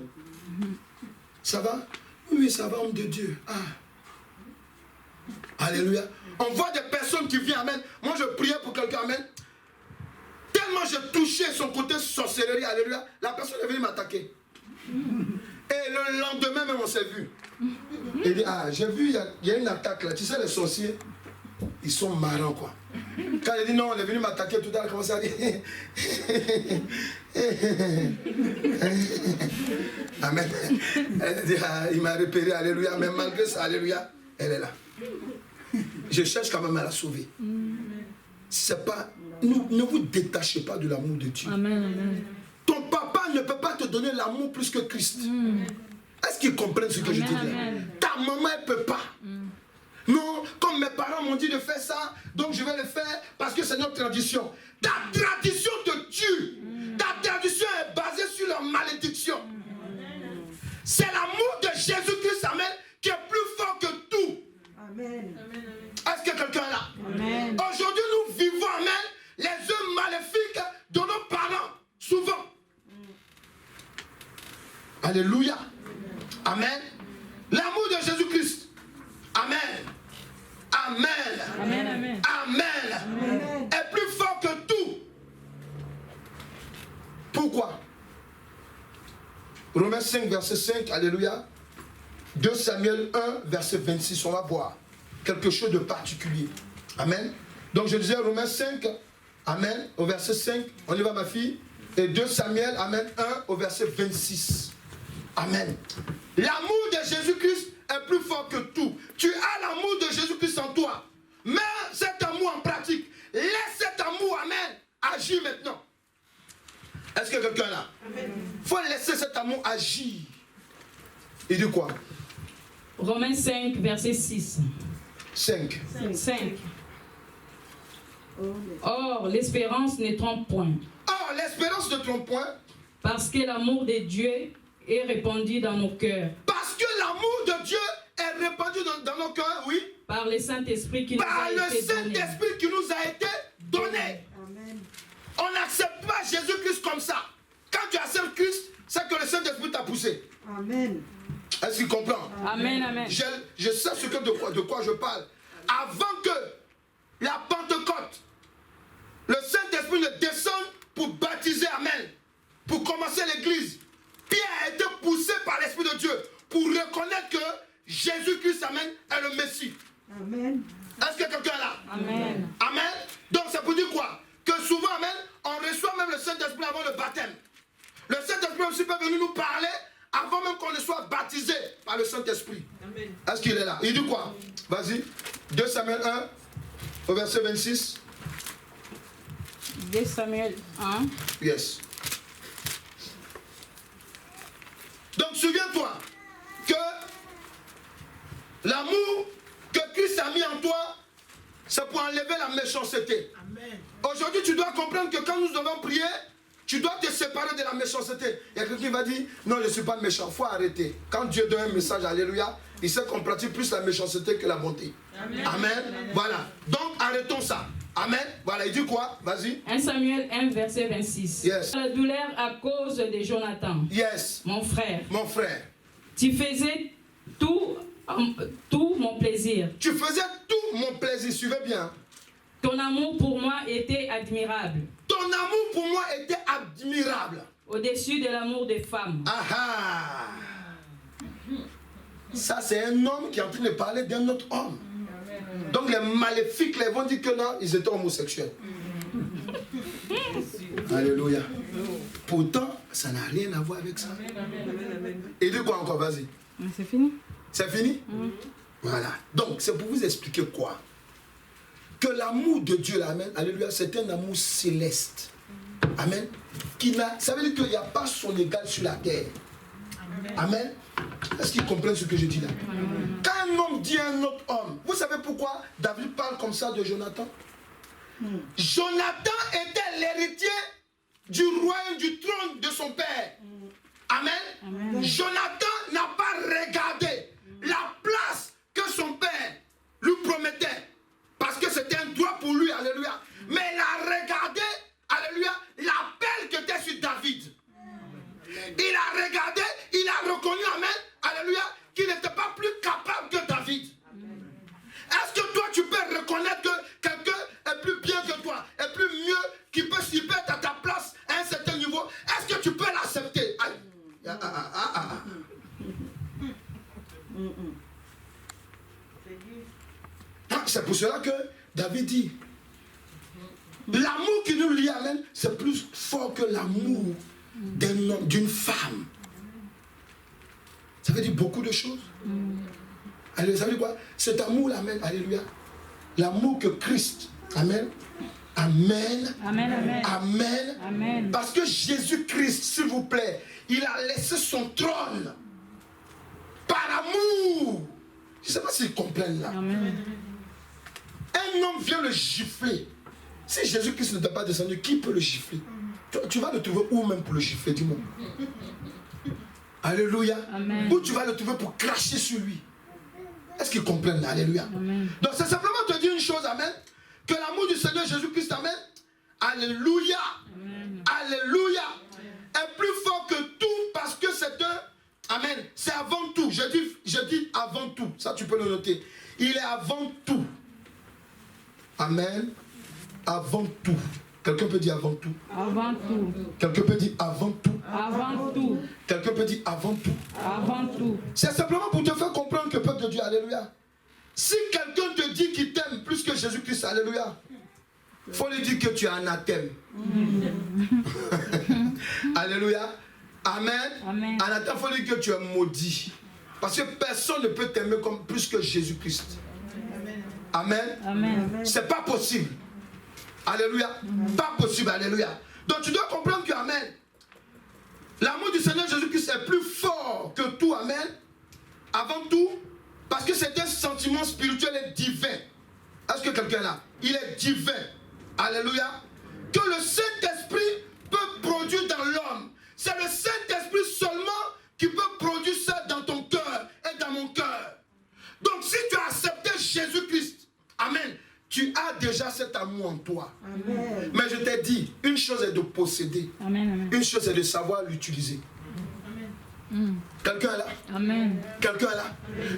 Ça va? Oui, ça va, homme de Dieu. Ah. Alléluia. On voit des personnes qui viennent, amen. Moi, je priais pour quelqu'un, amen. Tellement j'ai touché son côté sorcellerie, alléluia, la personne est venue m'attaquer. Et le lendemain même, on s'est vu. Il dit, ah, j'ai vu, il y a une attaque là. Tu sais, les sorciers, ils sont marrants, quoi. Quand il dit non, on est venu m'attaquer tout à l'heure, il a commencé à dire. Amen. Elle dit, ah, il m'a repéré, alléluia, mais malgré ça, alléluia, elle est là. Je cherche quand même à la sauver. C'est pas. Ne vous détachez pas de l'amour de Dieu. Amen, amen. Ton papa ne peut pas te donner l'amour plus que Christ. Est-ce qu'ils comprennent ce que je dis là? Ta maman, elle ne peut pas. Non, comme mes parents m'ont dit de faire ça, donc je vais le faire parce que c'est notre tradition. Ta tradition te tue. Ta tradition est basée sur la malédiction. C'est l'amour de Jésus-Christ, amen, qui est plus fort que tout. Amen. Est-ce que quelqu'un est là? Amen. Aujourd'hui, nous vivons, amen, les œuvres maléfiques de nos parents, souvent. Alléluia. Amen. L'amour de Jésus-Christ. Amen. Amen. Amen. Amen. Amen. Est plus fort que tout. Pourquoi? Romains 5, verset 5, alléluia. 2 Samuel 1, verset 26, on va voir quelque chose de particulier. Amen. Donc je disais Romains 5, amen, au verset 5, on y va ma fille. Et 2 Samuel, amen, 1 au verset 26. Amen. L'amour de Jésus-Christ est plus fort que tout. Tu as l'amour de Jésus-Christ en toi. Mets cet amour en pratique. Laisse cet amour, amen, agir maintenant. Est-ce que quelqu'un est là? Il faut laisser cet amour agir. Il dit quoi?
Romains 5, verset 6.
5.
Or, l'espérance ne trompe point.
Or, l'espérance ne trompe point.
Parce que l'amour de Dieu est répandu dans nos cœurs.
Parce que l'amour de Dieu est répandu dans nos cœurs, oui.
Par le Saint-Esprit qui nous a été donné. Par le
Saint-Esprit qui nous a été donné. Amen. On n'accepte pas Jésus-Christ comme ça. Quand tu acceptes Christ, c'est que le Saint-Esprit t'a poussé. Amen. Est-ce qu'il comprend?
Amen, amen.
Je sais de quoi je parle. Avant que la Pentecôte, le Saint-Esprit ne descende pour baptiser, amen, pour commencer l'église, Pierre a été poussé par l'Esprit de Dieu pour reconnaître que Jésus-Christ, amen, est le Messie. Amen. Est-ce que quelqu'un est là? Amen. Amen. Donc c'est pour dire quoi? Que souvent, amen, on reçoit même le Saint-Esprit avant le baptême. Le Saint-Esprit aussi peut venir nous parler avant même qu'on ne soit baptisé par le Saint-Esprit. Est-ce qu'il est là? Il dit quoi? Vas-y. 2 Samuel 1, au verset 26.
2 Samuel 1.
Yes. Donc souviens-toi que l'amour que Christ a mis en toi, c'est pour enlever la méchanceté. Amen. Aujourd'hui, tu dois comprendre que quand nous devons prier, tu dois te séparer de la méchanceté. Il y a quelqu'un qui va dire, non, je ne suis pas méchant, il faut arrêter. Quand Dieu donne un message, alléluia, il sait qu'on pratique plus la méchanceté que la bonté. Amen. Amen. Amen. Voilà. Donc arrêtons ça. Amen. Voilà, il dit quoi? Vas-y.
1 Samuel 1, verset 26.
Yes.
La douleur à cause de Jonathan,
Yes.
mon frère.
Mon frère.
Tu faisais tout mon plaisir.
Tu faisais tout mon plaisir, suivez bien.
Ton amour pour moi était admirable.
Ton amour pour moi était admirable.
Au-dessus de l'amour des femmes.
Ah ah. Ça, c'est un homme qui est en train de parler d'un autre homme. Donc les maléfiques, les vont dire que non, ils étaient homosexuels. Alléluia. Pourtant, ça n'a rien à voir avec ça. Et dit quoi encore? Vas-y.
C'est fini.
C'est fini? Voilà. Donc, c'est pour vous expliquer quoi? Que l'amour de Dieu, amen, alléluia, c'est un amour céleste. Amen. Ça veut dire qu'il n'y a pas son égal sur la terre. Amen. Est-ce qu'ils comprennent ce que je dis là? Quand un homme dit à un autre homme, vous savez pourquoi David parle comme ça de Jonathan? Jonathan était l'héritier du royaume, du trône de son père. Amen. Amen. Jonathan n'a pas regardé la place que son père lui promettait. Parce que c'était un droit pour lui, alléluia. Mais il a regardé, alléluia, l'appel que était sur David. Il a regardé, il a reconnu, amen, alléluia, qu'il n'était pas plus capable que David. Est-ce que toi tu peux reconnaître que quelqu'un est plus bien que toi, est plus mieux, qui peut être à ta place à un certain niveau? Est-ce que tu peux l'accepter? C'est pour cela que David dit, l'amour qui nous lie, amen, c'est plus fort que l'amour d'un homme, d'une femme. Ça veut dire beaucoup de choses. Alléluia, ça veut dire quoi? Cet amour, amen, alléluia. L'amour que Christ, amen, amen, amen, amen, amen, amen. Parce que Jésus-Christ, s'il vous plaît, il a laissé son trône par amour. Je ne sais pas s'ils comprennent là. Amen. Un homme vient le gifler. Si Jésus-Christ n'était pas descendu, qui peut le gifler? Tu vas le trouver où même pour le gifler, dis-moi. Alléluia. Amen. Où tu vas le trouver pour cracher sur lui. Est-ce qu'ils comprennent là? Alléluia. Amen. Donc c'est simplement te dire une chose, amen. Que l'amour du Seigneur Jésus-Christ, amen. Alléluia. Amen. Alléluia. Est plus fort que tout parce que c'est un... Amen. C'est avant tout. Je dis avant tout. Ça tu peux le noter. Il est avant tout. Amen. Avant tout. Quelqu'un peut dire avant tout. Avant tout. Quelqu'un peut dire avant tout. Avant tout. Quelqu'un peut dire avant tout. Avant tout. C'est simplement pour te faire comprendre que peuple de Dieu, alléluia. Si quelqu'un te dit qu'il t'aime plus que Jésus-Christ, alléluia, il faut lui dire que tu es anathème. Alléluia. Amen. Amen. Anathème, il faut lui dire que tu es maudit. Parce que personne ne peut t'aimer comme plus que Jésus-Christ. Amen. Amen. C'est pas possible. Alléluia. Pas possible. Alléluia. Donc tu dois comprendre que, amen, l'amour du Seigneur Jésus-Christ est plus fort que tout. Amen. Avant tout, parce que c'est un sentiment spirituel et divin. Est-ce que quelqu'un est là? Il est divin. Alléluia. Que le Saint-Esprit peut produire dans l'homme. C'est le Saint-Esprit seulement qui peut produire ça dans ton cœur et dans mon cœur. Donc si tu as accepté Jésus-Christ, amen, tu as déjà cet amour en toi. Amen. Mais je t'ai dit, une chose est de posséder. Amen, amen. Une chose est de savoir l'utiliser. Quelqu'un est là? Amen. Quelqu'un est là?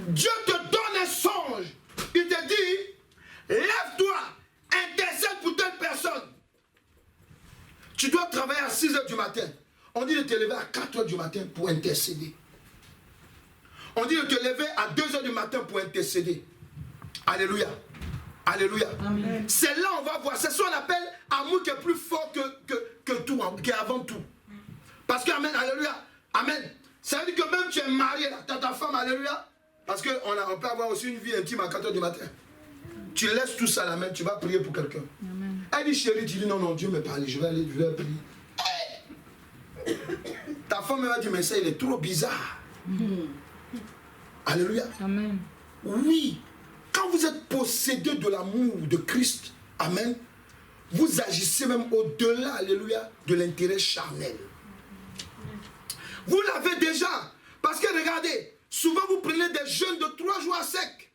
Dieu te donne un songe. Il te dit, lève-toi, intercède pour telle personne. Tu dois travailler à 6 h du matin. On dit de te lever à 4 h du matin pour intercéder. On dit de te lever à 2 h du matin pour intercéder. Alléluia. Alléluia. C'est là on va voir. C'est ce qu'on appelle amour qui est plus fort que tout, qui est avant tout. Parce que, amen, alléluia. Amen. Ça veut dire que même tu es marié, tu as ta femme, alléluia. Parce qu'on peut avoir aussi une vie intime à 4 h du matin. Tu laisses tout ça à la main, tu vas prier pour quelqu'un. Elle dit, chérie, tu dis, non, non, Dieu me parle, je vais aller prier. Hey! Ta femme va dire, mais ça, il est trop bizarre. Alléluia. Amen. Oui. Quand vous êtes possédé de l'amour de Christ, amen, vous agissez même au-delà, alléluia, de l'intérêt charnel. Vous l'avez déjà. Parce que regardez, souvent vous prenez des jeûnes de 3 jours à sec.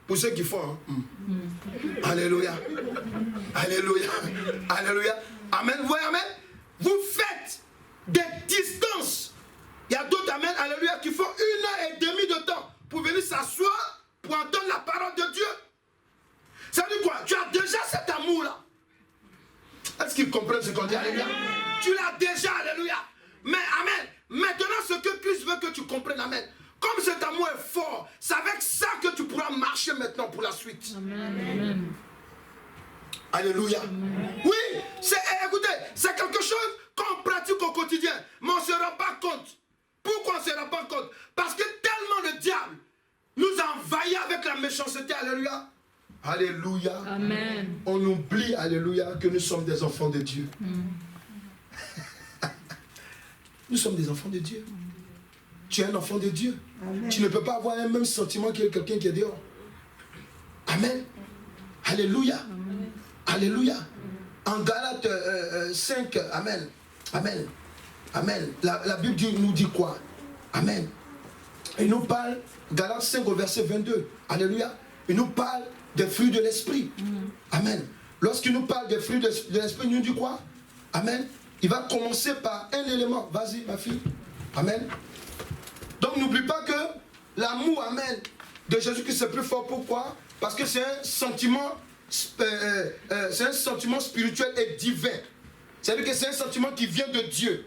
Pour ceux qui font. Alléluia. Alléluia. Alléluia. Amen. Vous voyez, amen. Vous faites des distances. Il y a d'autres, amen, alléluia, qui font 1h30 de temps pour venir s'asseoir pour entendre la parole de Dieu. Ça veut dire quoi? Tu as déjà cet amour-là. Est-ce qu'ils comprennent ce qu'on dit? Alléluia. Tu l'as déjà, alléluia. Mais, amen. Maintenant, ce que Christ veut que tu comprennes, amen. Comme cet amour est fort, c'est avec ça que tu pourras marcher maintenant pour la suite. Amen. Alléluia. Amen. Oui, écoutez, c'est quelque chose qu'on pratique au quotidien, mais on ne se rend pas compte. Pourquoi on ne se rend pas compte? Parce que tellement le diable nous a envahis avec la méchanceté, alléluia. Alléluia.
Amen.
On oublie, alléluia, que nous sommes des enfants de Dieu. Nous sommes des enfants de Dieu. Tu es un enfant de Dieu. Amen. Tu ne peux pas avoir un même sentiment que quelqu'un qui est dehors. Amen. Alléluia. Amen. Alléluia. En Galates 5, amen. Amen. Amen. La Bible nous dit quoi? Amen. Il nous parle, Galates 5 au verset 22. Alléluia. Il nous parle des fruits de l'esprit. Amen. Lorsqu'il nous parle des fruits de l'esprit, il nous dit quoi? Amen. Il va commencer par un élément. Vas-y, ma fille. Amen. Donc n'oublie pas que l'amour, amen, de Jésus-Christ c'est plus fort. Pourquoi? Parce que c'est un sentiment spirituel et divin. C'est-à-dire que c'est un sentiment qui vient de Dieu.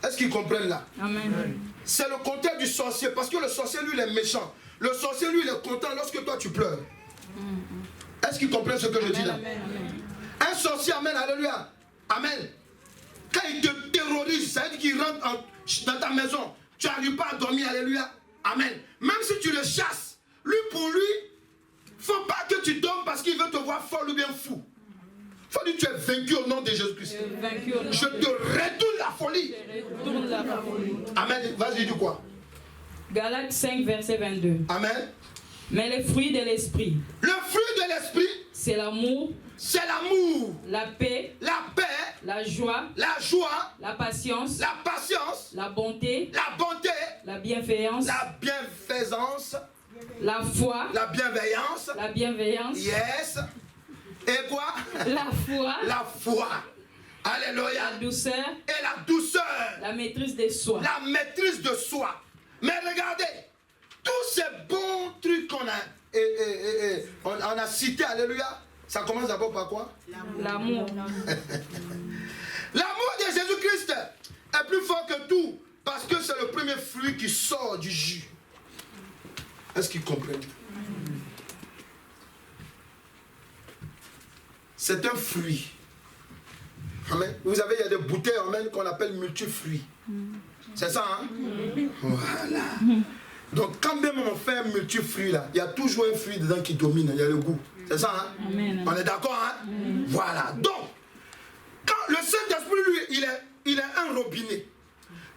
Est-ce qu'ils comprennent là? Amen. C'est le contraire du sorcier. Parce que le sorcier, lui, il est méchant. Le sorcier, lui, il est content lorsque toi, tu pleures. Est-ce qu'ils comprennent ce que je dis là? Amen. Un sorcier, amen, alléluia. Amen. Quand il te terrorise, ça veut dire qu'il rentre dans ta maison. Tu n'arrives pas à dormir, alléluia. Amen. Même si tu le chasses, lui pour lui, il ne faut pas que tu dormes parce qu'il veut te voir folle ou bien fou. Il faut dire que tu es vaincu au nom de Jésus-Christ. Je te retourne la folie. Amen. Vas-y, dis quoi?
Galates 5, verset 22.
Amen.
Mais les fruits de l'esprit.
Le fruit de l'esprit,
c'est l'amour.
C'est l'amour.
La paix.
La paix.
La joie.
La joie.
La patience.
La patience.
La bonté.
La bonté.
La bienveillance.
La bienfaisance.
La foi.
La bienveillance.
La bienveillance.
Yes. Et quoi?
La foi.
La foi. Alléluia.
La douceur.
Et la douceur.
La maîtrise de soi.
La maîtrise de soi. Mais regardez, tous ces bons trucs qu'on a cités, alléluia, ça commence d'abord par quoi?
L'amour.
L'amour de Jésus-Christ est plus fort que tout, parce que c'est le premier fruit qui sort du jus. Est-ce qu'ils comprennent? C'est un fruit. Amen. Vous savez, il y a des bouteilles amen, qu'on appelle multifruits. C'est ça, hein? Voilà. Donc, quand même on fait un multifruit là, il y a toujours un fruit dedans qui domine, il y a le goût. C'est ça, hein?
Amen.
On est d'accord, hein? Amen. Voilà. Donc, quand le Saint-Esprit, lui, il est un robinet.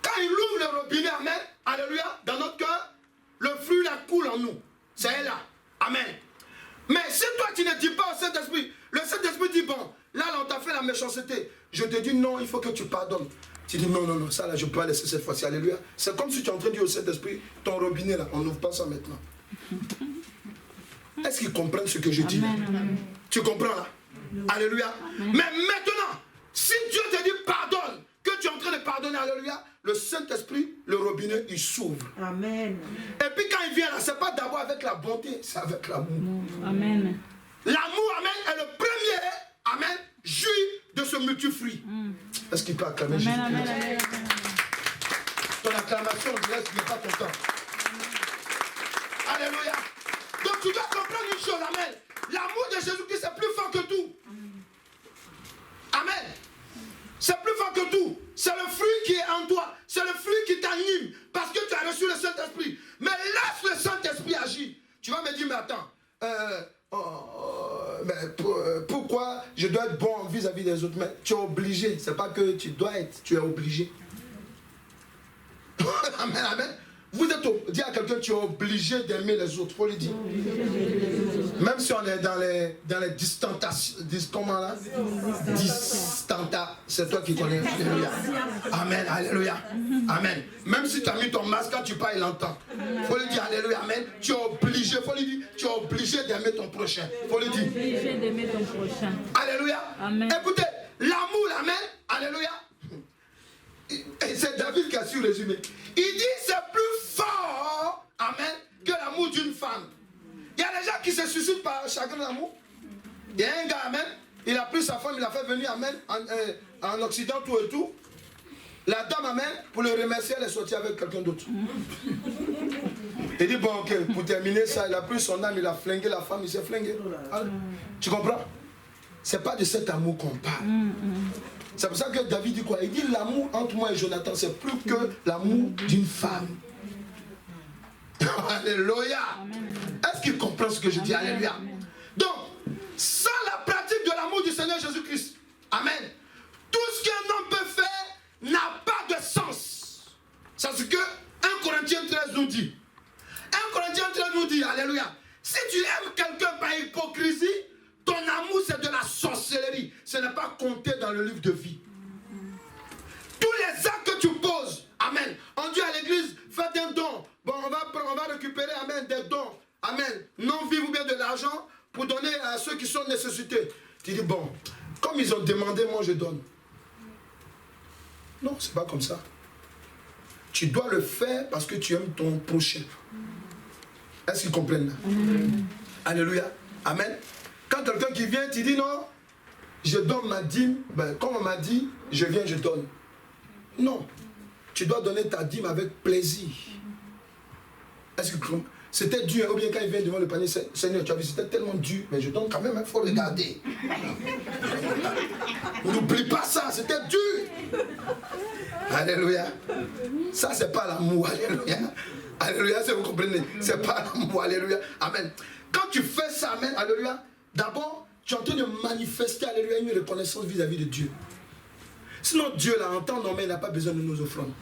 Quand il ouvre le robinet, amen, alléluia, dans notre cœur, le fruit là coule en nous. C'est là. Amen. Mais si toi, tu ne dis pas au Saint-Esprit, le Saint-Esprit dit, bon, là, on t'a fait la méchanceté. Je te dis, non, il faut que tu pardonnes. Tu dis, non, non, non, ça là, je peux pas laisser cette fois-ci. Alléluia. C'est comme si tu es en train de dire au Saint-Esprit, ton robinet là, on n'ouvre pas ça maintenant. Est-ce qu'ils comprennent ce que je dis? Amen. Tu comprends là? Alléluia. Amen. Mais maintenant, si Dieu te dit pardonne, que tu es en train de pardonner, alléluia, le Saint-Esprit, le robinet, il s'ouvre. Amen. Et puis quand il vient là, c'est pas d'abord avec la bonté, c'est avec l'amour. Amen. L'amour, amen, est le premier, amen, jus de ce multifruit. Est-ce qu'il peut acclamer Jésus? Amen. Ton acclamation, on dirait qu'il n'est pas content. Alléluia. Donc tu dois comprendre une chose, amen. L'amour de Jésus-Christ est plus fort que tout. Amen. C'est plus fort que tout. C'est le fruit qui est en toi. C'est le fruit qui t'anime. Parce que tu as reçu le Saint-Esprit. Mais laisse le Saint-Esprit agir. Tu vas me dire, mais attends. Pourquoi je dois être bon vis-à-vis des autres? Mais tu es obligé. C'est pas que tu dois être. Tu es obligé. Amen, amen. Vous êtes, dis à quelqu'un, tu es obligé d'aimer les autres, il faut le dire. Même si on est dans les distantations, comment là? C'est toi qui connais. Alléluia. Amen, alléluia. Amen. Même si tu as mis ton masque, quand tu parles, il entend. Il faut le dire, alléluia, amen. Tu es obligé, il faut le dire, tu es obligé d'aimer ton prochain. Il faut le dire.
Obligé d'aimer ton prochain.
Alléluia.
Amen.
Écoutez, l'amour, amen, alléluia. Et c'est David qui a su résumer. Il dit c'est plus fort, amen, que l'amour d'une femme. Il y a des gens qui se suicident par chagrin d'amour. Il y a un gars, amen, il a pris sa femme, il a fait venir, amen, en Occident, tout et tout. La dame, amen, pour le remercier, elle est sortie avec quelqu'un d'autre. Il dit, bon, ok, pour terminer ça, il a pris son âme, il a flingué la femme, il s'est flingué. Tu comprends? C'est pas de cet amour qu'on parle. C'est pour ça que David dit quoi? Il dit l'amour entre moi et Jonathan, c'est plus que l'amour d'une femme. Alléluia. Est-ce qu'il comprend ce que je dis? Alléluia. Donc, sans la pratique de l'amour du Seigneur Jésus-Christ, amen, tout ce qu'un homme peut faire n'a pas de sens. C'est ce que 1 Corinthiens 13 nous dit. 1 Corinthiens 13 nous dit, alléluia, si tu aimes quelqu'un par hypocrisie, ton amour c'est de la sorcellerie. Ce n'est pas compté dans le livre de vie. Tous les actes que tu poses, amen, on dit à l'église, faites un don. Bon, on va récupérer, amen, des dons, amen, non vivre ou bien de l'argent pour donner à ceux qui sont nécessités. Tu dis, bon, comme ils ont demandé, moi je donne. Non, c'est pas comme ça. Tu dois le faire parce que tu aimes ton prochain. Est-ce qu'ils comprennent là? Alléluia. Amen. Quand quelqu'un qui vient, tu dis non, je donne ma dîme, ben, comme on m'a dit, je viens, je donne. Non. Tu dois donner ta dîme avec plaisir. Est-ce que c'était dur, ou bien quand il vient devant le panier, Seigneur, tu as vu, c'était tellement dur, mais je donne quand même, il faut regarder. N'oublie pas ça, c'était dur. Alléluia. Ça, c'est pas l'amour, alléluia. Alléluia, si vous comprenez, c'est pas l'amour, alléluia. Amen. Quand tu fais ça, amen, alléluia, d'abord, tu es en train de manifester, alléluia, une reconnaissance vis-à-vis de Dieu. Sinon, Dieu, là, en temps normal, il n'a pas besoin de nos offrandes.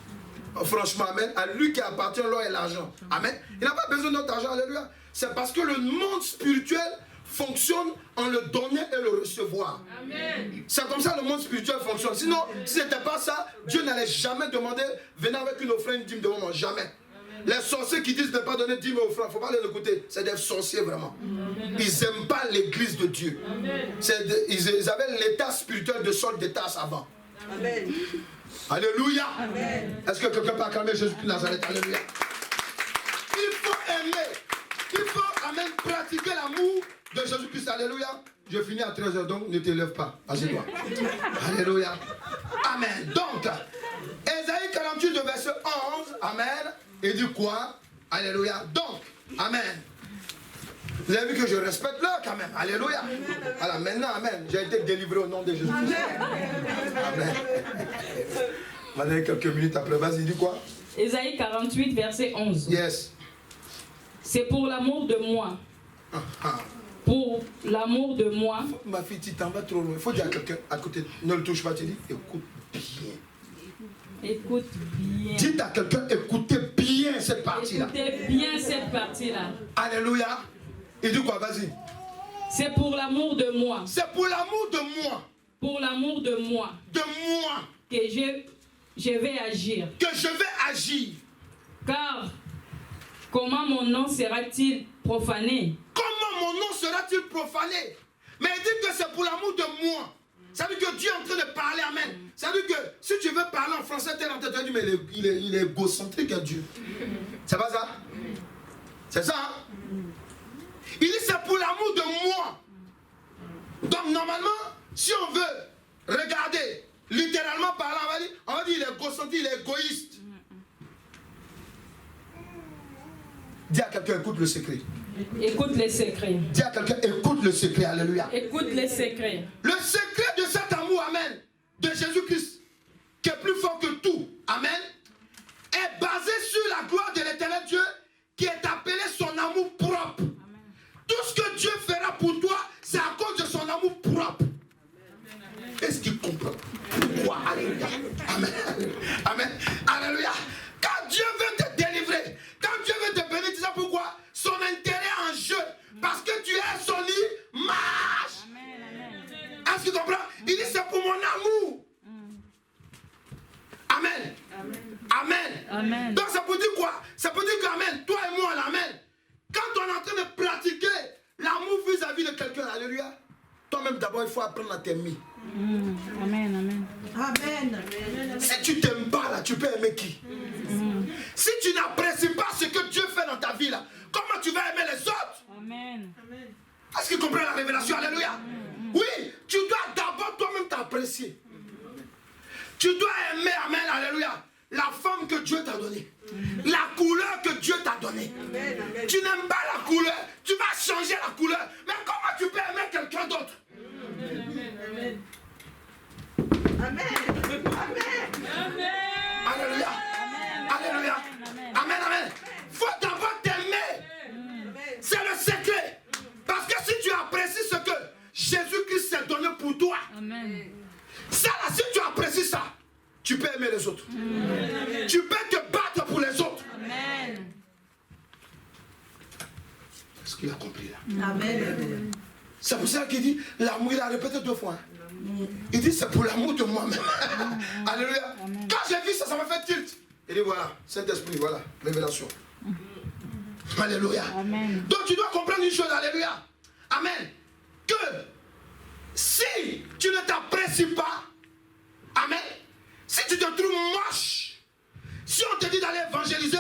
Franchement, amen, à lui qui appartient l'or et l'argent. Amen. Il n'a pas besoin de notre argent, alléluia. C'est parce que le monde spirituel fonctionne en le donner et le recevoir. Amen. C'est comme ça que le monde spirituel fonctionne. Sinon, si ce n'était pas ça, Dieu n'allait jamais demander, venez avec une offrande, une dîme devant moi. Jamais. Amen. Les sorciers qui disent de ne pas donner dîme aux offrandes, il ne faut pas les écouter. C'est des sorciers vraiment. Amen. Ils n'aiment pas l'église de Dieu. Ils avaient l'état spirituel de Saul de Tarse avant. Amen. Alléluia. Est-ce que quelqu'un peut acclamer Jésus-Christ de Nazareth? Alléluia. Il faut aimer. Il faut, amen, pratiquer l'amour de Jésus-Christ. Alléluia. Je finis à 13h, donc ne te lève pas. Assieds-toi. Alléluia. Amen. Donc, Ésaïe 48, verset 11. Amen. Il dit quoi? Alléluia. Donc, amen. Vous avez vu que je respecte l'heure quand même. Alléluia. Alors maintenant, amen. J'ai été délivré au nom de Jésus. Amen. Maintenant, quelques minutes après, vas-y, dis quoi?
Ésaïe 48, verset 11.
Yes.
C'est pour l'amour de moi. Pour l'amour de moi.
Ma fille, tu t'en vas trop loin. Il faut dire à quelqu'un à côté, ne le touche pas, tu dis, écoute bien.
Écoute bien.
Dites à quelqu'un, écoutez bien cette partie-là.
Écoutez bien cette partie-là.
Alléluia. Il dit quoi? Vas-y.
C'est pour l'amour de moi.
C'est pour l'amour de moi.
Pour l'amour de moi.
De moi.
Que je vais agir.
Que je vais agir.
Car comment mon nom sera-t-il profané?
Comment mon nom sera-t-il profané? Mais il dit que c'est pour l'amour de moi. Ça veut dire que Dieu est en train de parler, amen. Ça veut dire que si tu veux parler en français, tu es en train de dire, mais il est égocentrique à Dieu. C'est pas ça? C'est ça, hein? Il dit c'est pour l'amour de moi. Donc normalement, si on veut regarder, littéralement parlant, on va dire il est égocentrique, il est égoïste. Dis à quelqu'un, écoute le secret.
Écoute les secrets.
Dis à quelqu'un, écoute le secret, alléluia.
Écoute les secrets.
Le secret de cet amour, amen, de Jésus-Christ, qui est plus fort que tout, amen, est basé sur la gloire de l'éternel Dieu, qui est appelé son amour propre. Amen. Tout ce que Dieu fera pour toi, c'est à cause de son amour propre. Est-ce qu'il comprend? Pourquoi? Alléluia. Amen. Amen. Alléluia. Quand Dieu veut te délivrer, Amen.
Amen.
Donc ça peut dire quoi? Ça peut dire qu'Amen, toi et moi, Amen. Quand on est en train de pratiquer l'amour vis-à-vis de quelqu'un, alléluia, toi-même d'abord il faut apprendre à t'aimer.
Amen, amen.
Amen.
Si tu t'aimes pas là, tu peux aimer qui? Si tu n'apprécies pas ce que Dieu fait dans ta vie là, comment tu vas aimer les autres?
Amen.
Est-ce qu'ils comprennent la révélation? Alléluia. Oui, tu dois d'abord toi-même t'apprécier. Tu dois aimer, amen, alléluia, la femme que Dieu t'a donnée. La couleur que Dieu t'a donnée. Tu n'aimes pas la couleur, tu vas changer la couleur. Mais comment tu peux aimer quelqu'un d'autre? Alléluia. Alléluia. Amen, amen. Il faut d'abord t'aimer. C'est le secret. Parce que si tu apprécies ce que Jésus-Christ s'est donné pour toi,
Amen.
ça là, si tu apprécies ça, tu peux aimer les autres. Tu peux te battre pour les autres.
Amen.
Est-ce qu'il a compris là?
Amen.
C'est pour ça qu'il dit, l'amour, il a répété 2 fois. Il dit, c'est pour l'amour de moi-même. Alléluia. Quand j'ai vu ça, ça m'a fait tilt. Il dit, voilà, Saint-Esprit, voilà, révélation. Alléluia.
Amen.
Donc tu dois comprendre une chose, alléluia. Amen. Que si tu ne t'apprécies pas, amen, si tu te trouves moche, si on te dit d'aller évangéliser,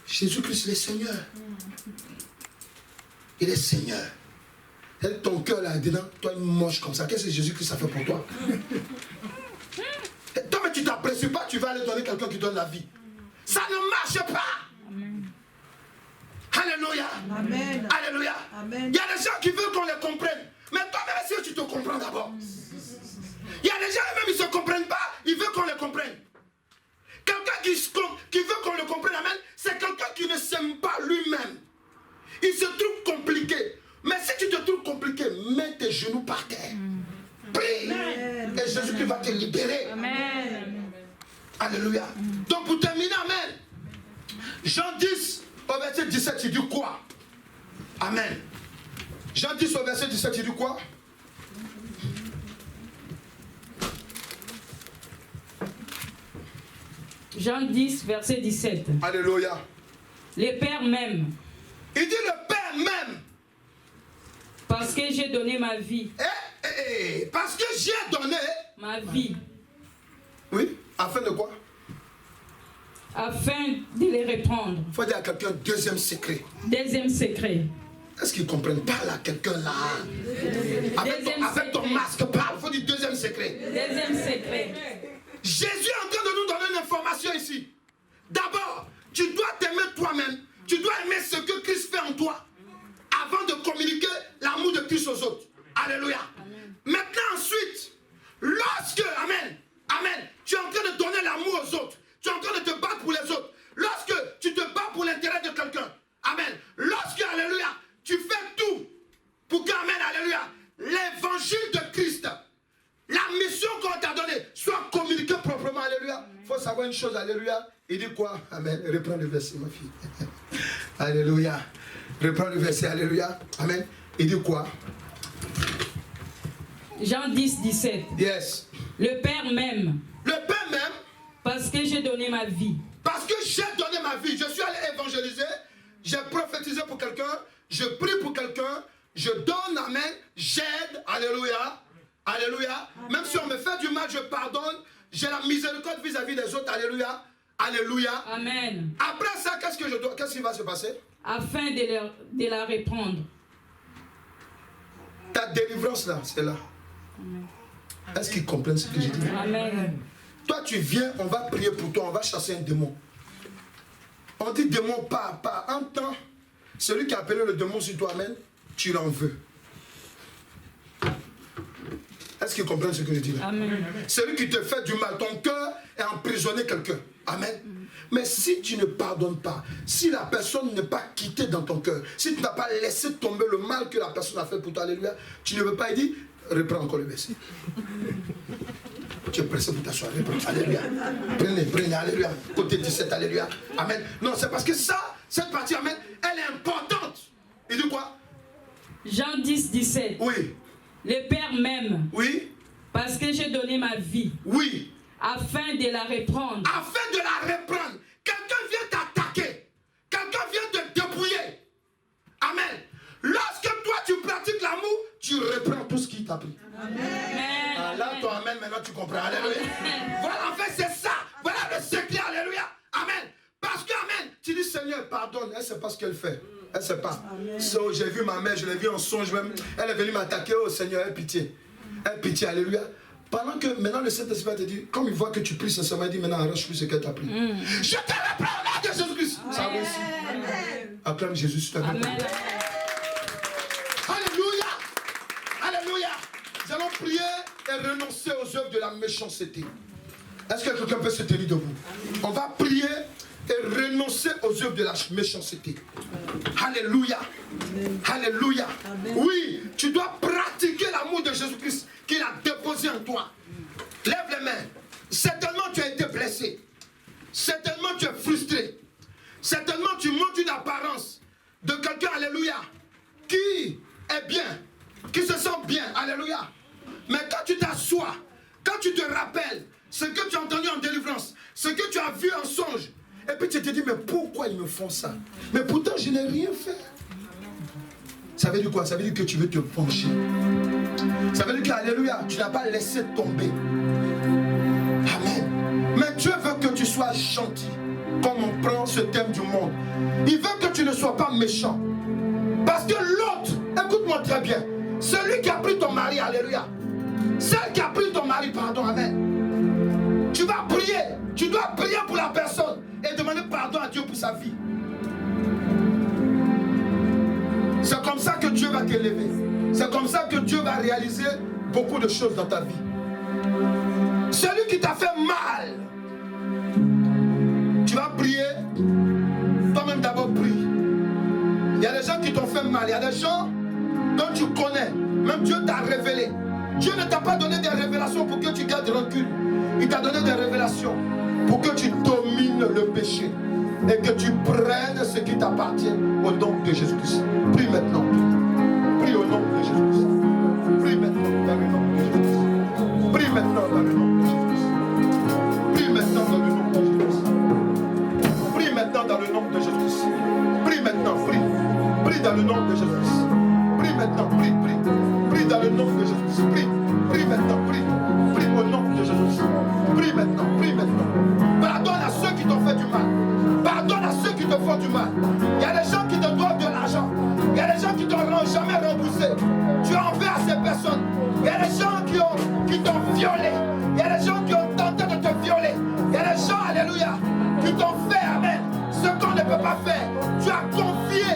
Jésus-Christ, il est Seigneur. Il est Seigneur. Et ton cœur là-dedans, toi, une moche comme ça, qu'est-ce que Jésus-Christ a fait pour toi? Et toi, mais tu ne t'apprécies pas, tu vas aller donner quelqu'un qui donne la vie. Ça ne marche pas.
Amen.
Alléluia.
Amen.
Alléluia.
Amen.
Il y a des gens qui veulent qu'on les comprenne. Mais toi-même, si tu te comprends d'abord. Il y a des gens, même ils ne se comprennent pas, ils veulent qu'on les comprenne. Quelqu'un qui veut qu'on le comprenne, amen, c'est quelqu'un qui ne s'aime pas lui-même. Il se trouve compliqué. Mais si tu te trouves compliqué, mets tes genoux par terre. Prie. Et Jésus-Christ va te libérer.
Amen.
Alléluia. Donc pour terminer, amen. Jean 10 au verset 17, il dit quoi? Amen. Jean 10 au verset 17, il dit quoi?
Jean 10, verset 17.
Alléluia.
Le Père m'aime
Il dit le Père même.
parce que j'ai donné ma vie.
Parce que j'ai donné
Ma vie.
Oui, afin de quoi?
Afin de les reprendre.
Il faut dire à quelqu'un deuxième secret.
Deuxième secret.
Est-ce qu'ils ne comprennent pas là, quelqu'un là? Avec ton masque, parle. Il faut dire deuxième secret.
Deuxième secret.
Jésus est en train de nous donner une information ici. D'abord, tu dois t'aimer toi-même. Tu dois aimer ce que Christ fait en toi avant de communiquer l'amour de Christ aux autres. Alléluia. Amen. Maintenant, ensuite, lorsque, amen, amen, tu es en train de donner l'amour aux autres, tu es en train de te battre pour les autres, lorsque tu te bats pour l'intérêt de quelqu'un, amen, lorsque, alléluia, tu fais tout pour que, amen, alléluia, l'évangile de Christ, la mission qu'on t'a donnée, soit communiquée proprement, alléluia. Il faut savoir une chose, alléluia. Il dit quoi? Amen. Reprends le verset, ma fille. Alléluia. Reprends le verset, alléluia. Amen. Il dit quoi?
Jean 10, 17.
Yes.
Le Père m'aime
Le Père m'aime
parce que j'ai donné ma vie.
parce que j'ai donné ma vie. Je suis allé évangéliser, j'ai prophétisé pour quelqu'un, je prie pour quelqu'un, je donne, amen, j'aide, alléluia. Alléluia. Amen. Même si on me fait du mal, je pardonne. J'ai la miséricorde vis-à-vis des autres. Alléluia. Alléluia.
Amen.
Après ça, qu'est-ce que je dois? Qu'est-ce qui va se passer?
Afin de la reprendre.
Ta délivrance là, c'est là. Est-ce qu'ils comprennent ce que je dis?
Amen.
Toi, tu viens, on va prier pour toi, on va chasser un démon. On dit démon pas. En temps, celui qui a appelé le démon sur toi, amen, tu l'en veux. Est-ce qu'ils comprennent ce que je dis là? Amen. Celui qui te fait du mal, ton cœur est emprisonné quelqu'un. Amen. Mais si tu ne pardonnes pas, si la personne n'est pas quittée dans ton cœur, si tu n'as pas laissé tomber le mal que la personne a fait pour toi, alléluia, tu ne veux pas, il dit, reprends encore le verset. Tu es pressé pour t'asseoir, reprends, alléluia. Prenez, alléluia. Côté 17, alléluia. Amen. Non, c'est parce que ça, cette partie, amen, elle est importante. Il dit quoi?
Jean 10, 17.
Oui.
Le Père m'aime.
Oui.
Parce que j'ai donné ma vie.
Oui.
Afin de la reprendre.
Afin de la reprendre. Quelqu'un vient t'attaquer. Quelqu'un vient te dépouiller. Amen. Lorsque toi tu pratiques l'amour, tu reprends tout ce qui t'a pris.
Amen.
Ah, là, ton amen, maintenant tu comprends. Alléluia. Voilà, en fait, c'est ça. Voilà le secret. Alléluia. Amen. Parce que, amen, tu dis, Seigneur, pardonne. Elle ne sait pas ce qu'elle fait. Elle ne sait pas. So, j'ai vu ma mère, je l'ai vu en songe même. Elle est venue m'attaquer. Oh Seigneur, aie pitié. Aie pitié. Alléluia. Pendant que maintenant le Saint-Esprit te dit, comme il voit que tu pries sincèrement, il dit maintenant arrache plus ce qu'elle t'a pris. Je te reprends au nom de Jésus-Christ. Ça réussit. Acclame Jésus, s'il te plaît.
Amen.
Alléluia. Alléluia. Nous allons prier et renoncer aux œuvres de la méchanceté. Est-ce que quelqu'un peut se tenir debout? On va prier et renoncer aux œuvres de la méchanceté. Alléluia. Alléluia. Oui, tu dois pratiquer l'amour de Jésus-Christ qu'il a déposé en toi. Lève les mains. Certainement tu as été blessé. Certainement tu es frustré. Certainement tu montres une apparence de quelqu'un, alléluia, qui est bien, qui se sent bien, alléluia. Mais quand tu t'assois, quand tu te rappelles ce que tu as entendu en délivrance, ce que tu as vu en songe, et puis tu te dis, mais pourquoi ils me font ça? Mais pourtant je n'ai rien fait. Ça veut dire quoi? Ça veut dire que tu veux te venger. Ça veut dire que, alléluia, tu n'as pas laissé tomber. Amen. Mais Dieu veut que tu sois gentil. Comme on prend ce thème du monde. Il veut que tu ne sois pas méchant. Parce que l'autre, écoute-moi très bien, celui qui a pris ton mari, alléluia, celle qui a pris ton mari, pardon, amen. Tu vas prier, tu dois prier pour la personne et demander pardon à Dieu pour sa vie. C'est comme ça que Dieu va t'élever. C'est comme ça que Dieu va réaliser beaucoup de choses dans ta vie. Celui qui t'a fait mal, tu vas prier, toi-même d'abord prie. Il y a des gens qui t'ont fait mal, il y a des gens dont tu connais, même Dieu t'a révélé. Dieu ne t'a pas donné des révélations pour que tu gardes rancune. Il t'a donné des révélations pour que tu domines le péché et que tu prennes ce qui t'appartient au nom de Jésus-Christ. Prie maintenant. Prie au nom de Jésus-Christ. Prie maintenant dans le nom de Jésus-Christ. Prie maintenant dans le nom de Jésus-Christ. Prie maintenant dans le nom de Jésus-Christ. Prie maintenant dans le nom de Jésus-Christ. Prie maintenant, prie. Prie dans le nom de Jésus-Christ. Prie maintenant, prie, prie. Prie dans le nom de Jésus-Christ. Prie. Prie maintenant, prie. Prie au nom de Jésus-Christ. Prie maintenant, prie maintenant. Pardonne à ceux qui t'ont fait du mal. Pardonne à ceux qui te font du mal. Il y a des gens qui te doivent de l'argent. Il y a des gens qui ne t'auront jamais remboursé. Tu en veux à ces personnes. Il y a des gens qui t'ont violé. Il y a des gens qui ont tenté de te violer. Il y a des gens, alléluia, qui t'ont fait, amen, ce qu'on ne peut pas faire. Tu as confié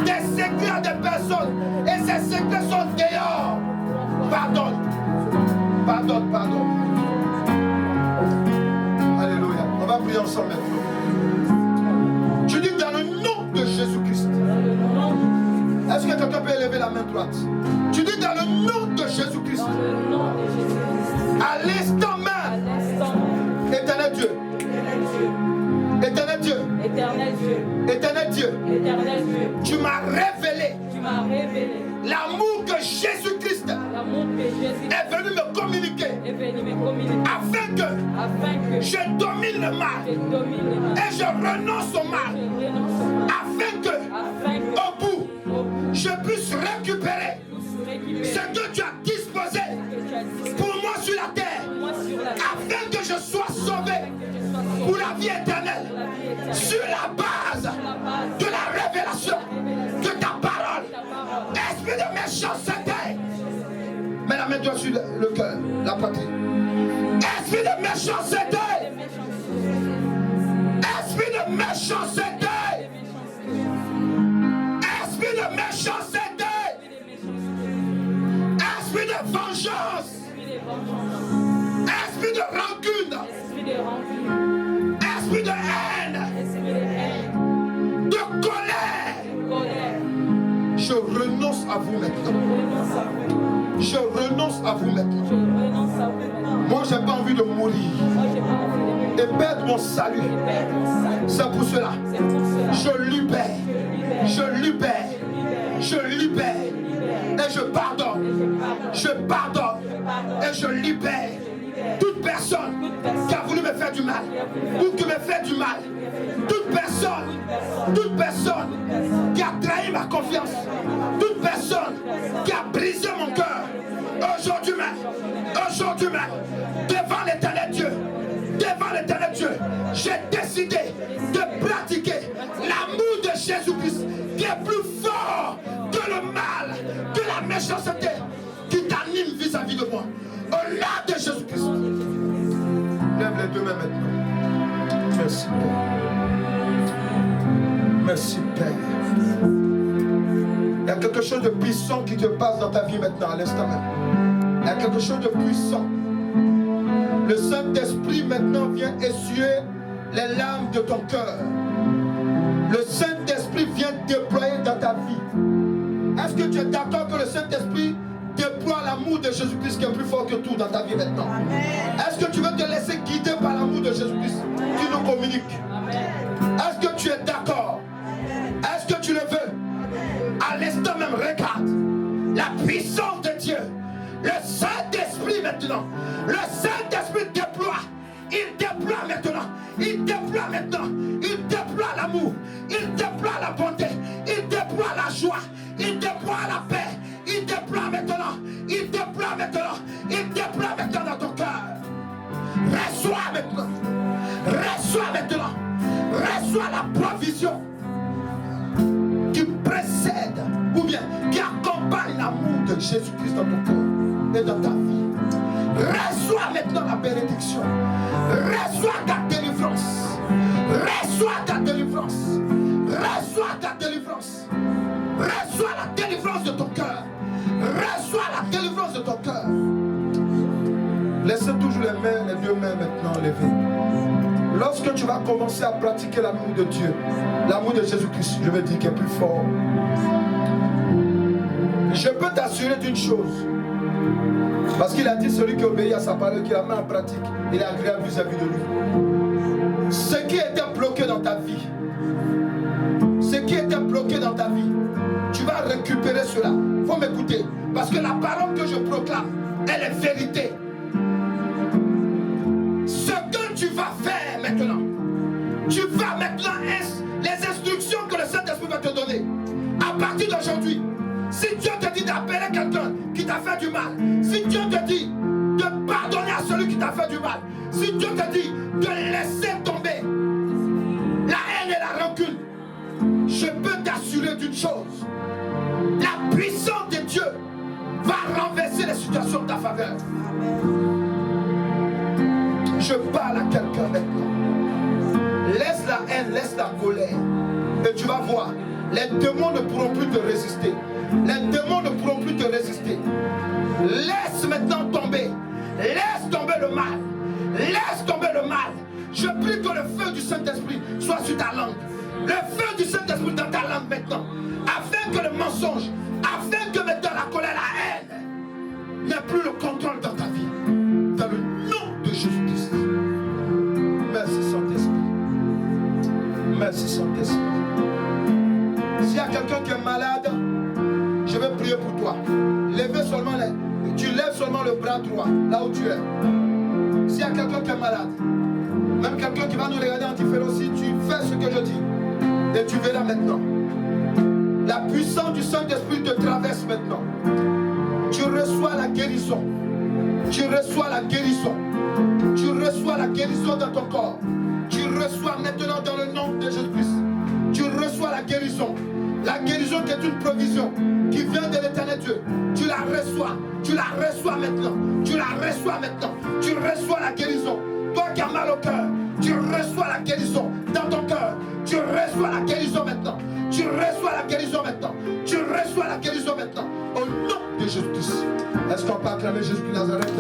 des secrets à des personnes. Et ces secrets sont dehors. Pardonne. Pardonne, pardonne. Alléluia. On va prier ensemble maintenant. Tu dis dans le nom de Jésus-Christ. Est-ce que quelqu'un peut élever la main droite? Tu dis dans le nom de Jésus-Christ. À l'instant même. Éternel Dieu. Éternel Dieu.
Éternel Dieu.
Éternel Dieu.
Éternel Dieu.
Tu m'as révélé.
Tu m'as révélé
L'amour que Jésus-Christ est venu me communiquer. Afin que je domine le mal. Et je renonce au mal. Afin que au bout, je puisse récupérer ce que tu as disposé pour moi sur la terre. Afin que je sois sauvé pour la vie éternelle. Sur la base de la révélation de ta parole. Esprit de méchanceté. Mets la main droite sur le cœur, la patrie. Esprit de méchanceté. Esprit de méchanceté. Esprit de méchanceté. Esprit de vengeance. Esprit de rancune. Esprit de haine. De colère. Je renonce à vous maintenant. Je renonce à vous maintenant. Moi, j'ai pas envie de mourir et perdre mon salut. C'est pour cela. Je libère. Je libère. Je libère. Et je pardonne. Je pardonne. Et je libère toute personne qui a voulu me faire du mal ou qui me fait du mal. Toute personne qui a trahi ma confiance. Toute personne qui a brisé mon cœur. Aujourd'hui même, devant l'éternel Dieu, j'ai décidé de pratiquer l'amour de Jésus-Christ qui est plus fort que le mal, que la méchanceté qui t'anime vis-à-vis de moi. Au nom de Jésus-Christ. Lève les deux mains maintenant. Merci Père. Merci Père. Il y a quelque chose de puissant qui te passe dans ta vie maintenant, à l'instant même. Il y a quelque chose de puissant. Le Saint-Esprit maintenant vient essuyer les larmes de ton cœur. Le Saint-Esprit vient déployer dans ta vie. Est-ce que tu es d'accord que le Saint-Esprit déploie l'amour de Jésus-Christ qui est plus fort que tout dans ta vie maintenant? Est-ce que tu veux te laisser guider par l'amour de Jésus-Christ qui nous communique? Est-ce que tu es d'accord? Est-ce que tu le veux? À l'instant même, regarde la puissance de Dieu. Le Saint-Esprit maintenant. Le Saint-Esprit déploie. Il déploie maintenant. Il déploie maintenant. Il déploie l'amour. Il déploie la bonté. Il déploie la joie. Il déploie la paix. Il déploie maintenant. Il déploie maintenant. Il déploie maintenant dans ton cœur. Reçois maintenant. Reçois maintenant. Reçois la provision qui précède ou bien qui accompagne l'amour de Jésus-Christ dans ton cœur et dans ta vie. Reçois maintenant la bénédiction. Reçois ta délivrance. Reçois ta délivrance. Reçois ta délivrance. Reçois la délivrance de ton cœur. Reçois la délivrance de ton cœur. Laissez toujours les deux mains maintenant levées. Lorsque tu vas commencer à pratiquer l'amour de Dieu, l'amour de Jésus-Christ, je veux dire qu'il est plus fort. Je peux t'assurer d'une chose. Parce qu'il a dit celui qui obéit à sa parole, qui la met en pratique, il est agréable vis-à-vis de lui. Ce qui était bloqué dans ta vie, tu vas récupérer cela. Il faut m'écouter. Parce que la parole que je proclame, elle est vérité. Ce que tu vas faire maintenant, tu vas maintenant les instructions que le Saint-Esprit va te donner. À partir d'aujourd'hui, si Dieu te dit d'appeler quelqu'un qui t'a fait du mal, si Dieu te dit de pardonner à celui qui t'a fait du mal, si Dieu te dit de laisser tomber la haine et la rancune, je peux t'assurer d'une chose. La puissance de Dieu va renverser les situations de ta faveur. Je parle à quelqu'un maintenant. Laisse la haine, laisse la colère. Et tu vas voir, les démons ne pourront plus te résister. Les démons ne pourront plus te résister. Laisse maintenant tomber. Laisse tomber le mal. Laisse tomber le mal. Je prie que le feu du Saint-Esprit soit sur ta langue. Le feu du Saint-Esprit dans ta langue maintenant. Afin que le mensonge, afin que maintenant la colère, la haine n'ait plus le contrôle dans ta vie. Dans le nom de Jésus-Christ. Merci Saint-Esprit. Merci Saint-Esprit. S'il y a quelqu'un qui est malade, je vais prier pour toi. Tu lèves seulement le bras droit, là où tu es. S'il y a quelqu'un qui est malade, même quelqu'un qui va nous regarder en différent, si tu fais ce que je dis, et tu verras maintenant. La puissance du Saint-Esprit te traverse maintenant. Tu reçois la guérison. Tu reçois la guérison. Tu reçois la guérison dans ton corps. Tu reçois maintenant dans le nom de Jésus-Christ. Tu reçois la guérison. La guérison qui est une provision qui vient de l'éternel Dieu. Tu la reçois. Tu la reçois maintenant. Tu la reçois maintenant. Tu reçois la guérison. Toi qui as mal au cœur, tu reçois la guérison dans ton cœur. Tu reçois la guérison maintenant. Tu reçois la guérison maintenant. Tu reçois la guérison maintenant. Au nom de Jésus-Christ. Est-ce qu'on peut acclamer Jésus de Nazareth?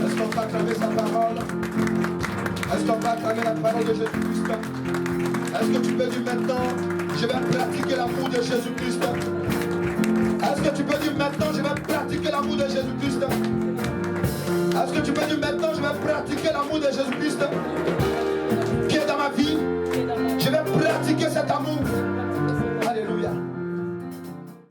Est-ce qu'on peut acclamer sa parole? Est-ce qu'on peut acclamer la parole de Jésus-Christ? Est-ce que tu peux dire maintenant, je vais pratiquer l'amour de Jésus-Christ? Est-ce que tu peux dire maintenant, je vais pratiquer l'amour de Jésus-Christ? Est-ce que tu peux dire maintenant, je vais pratiquer l'amour de Jésus-Christ qui est dans ma vie? Je vais pratiquer cet amour.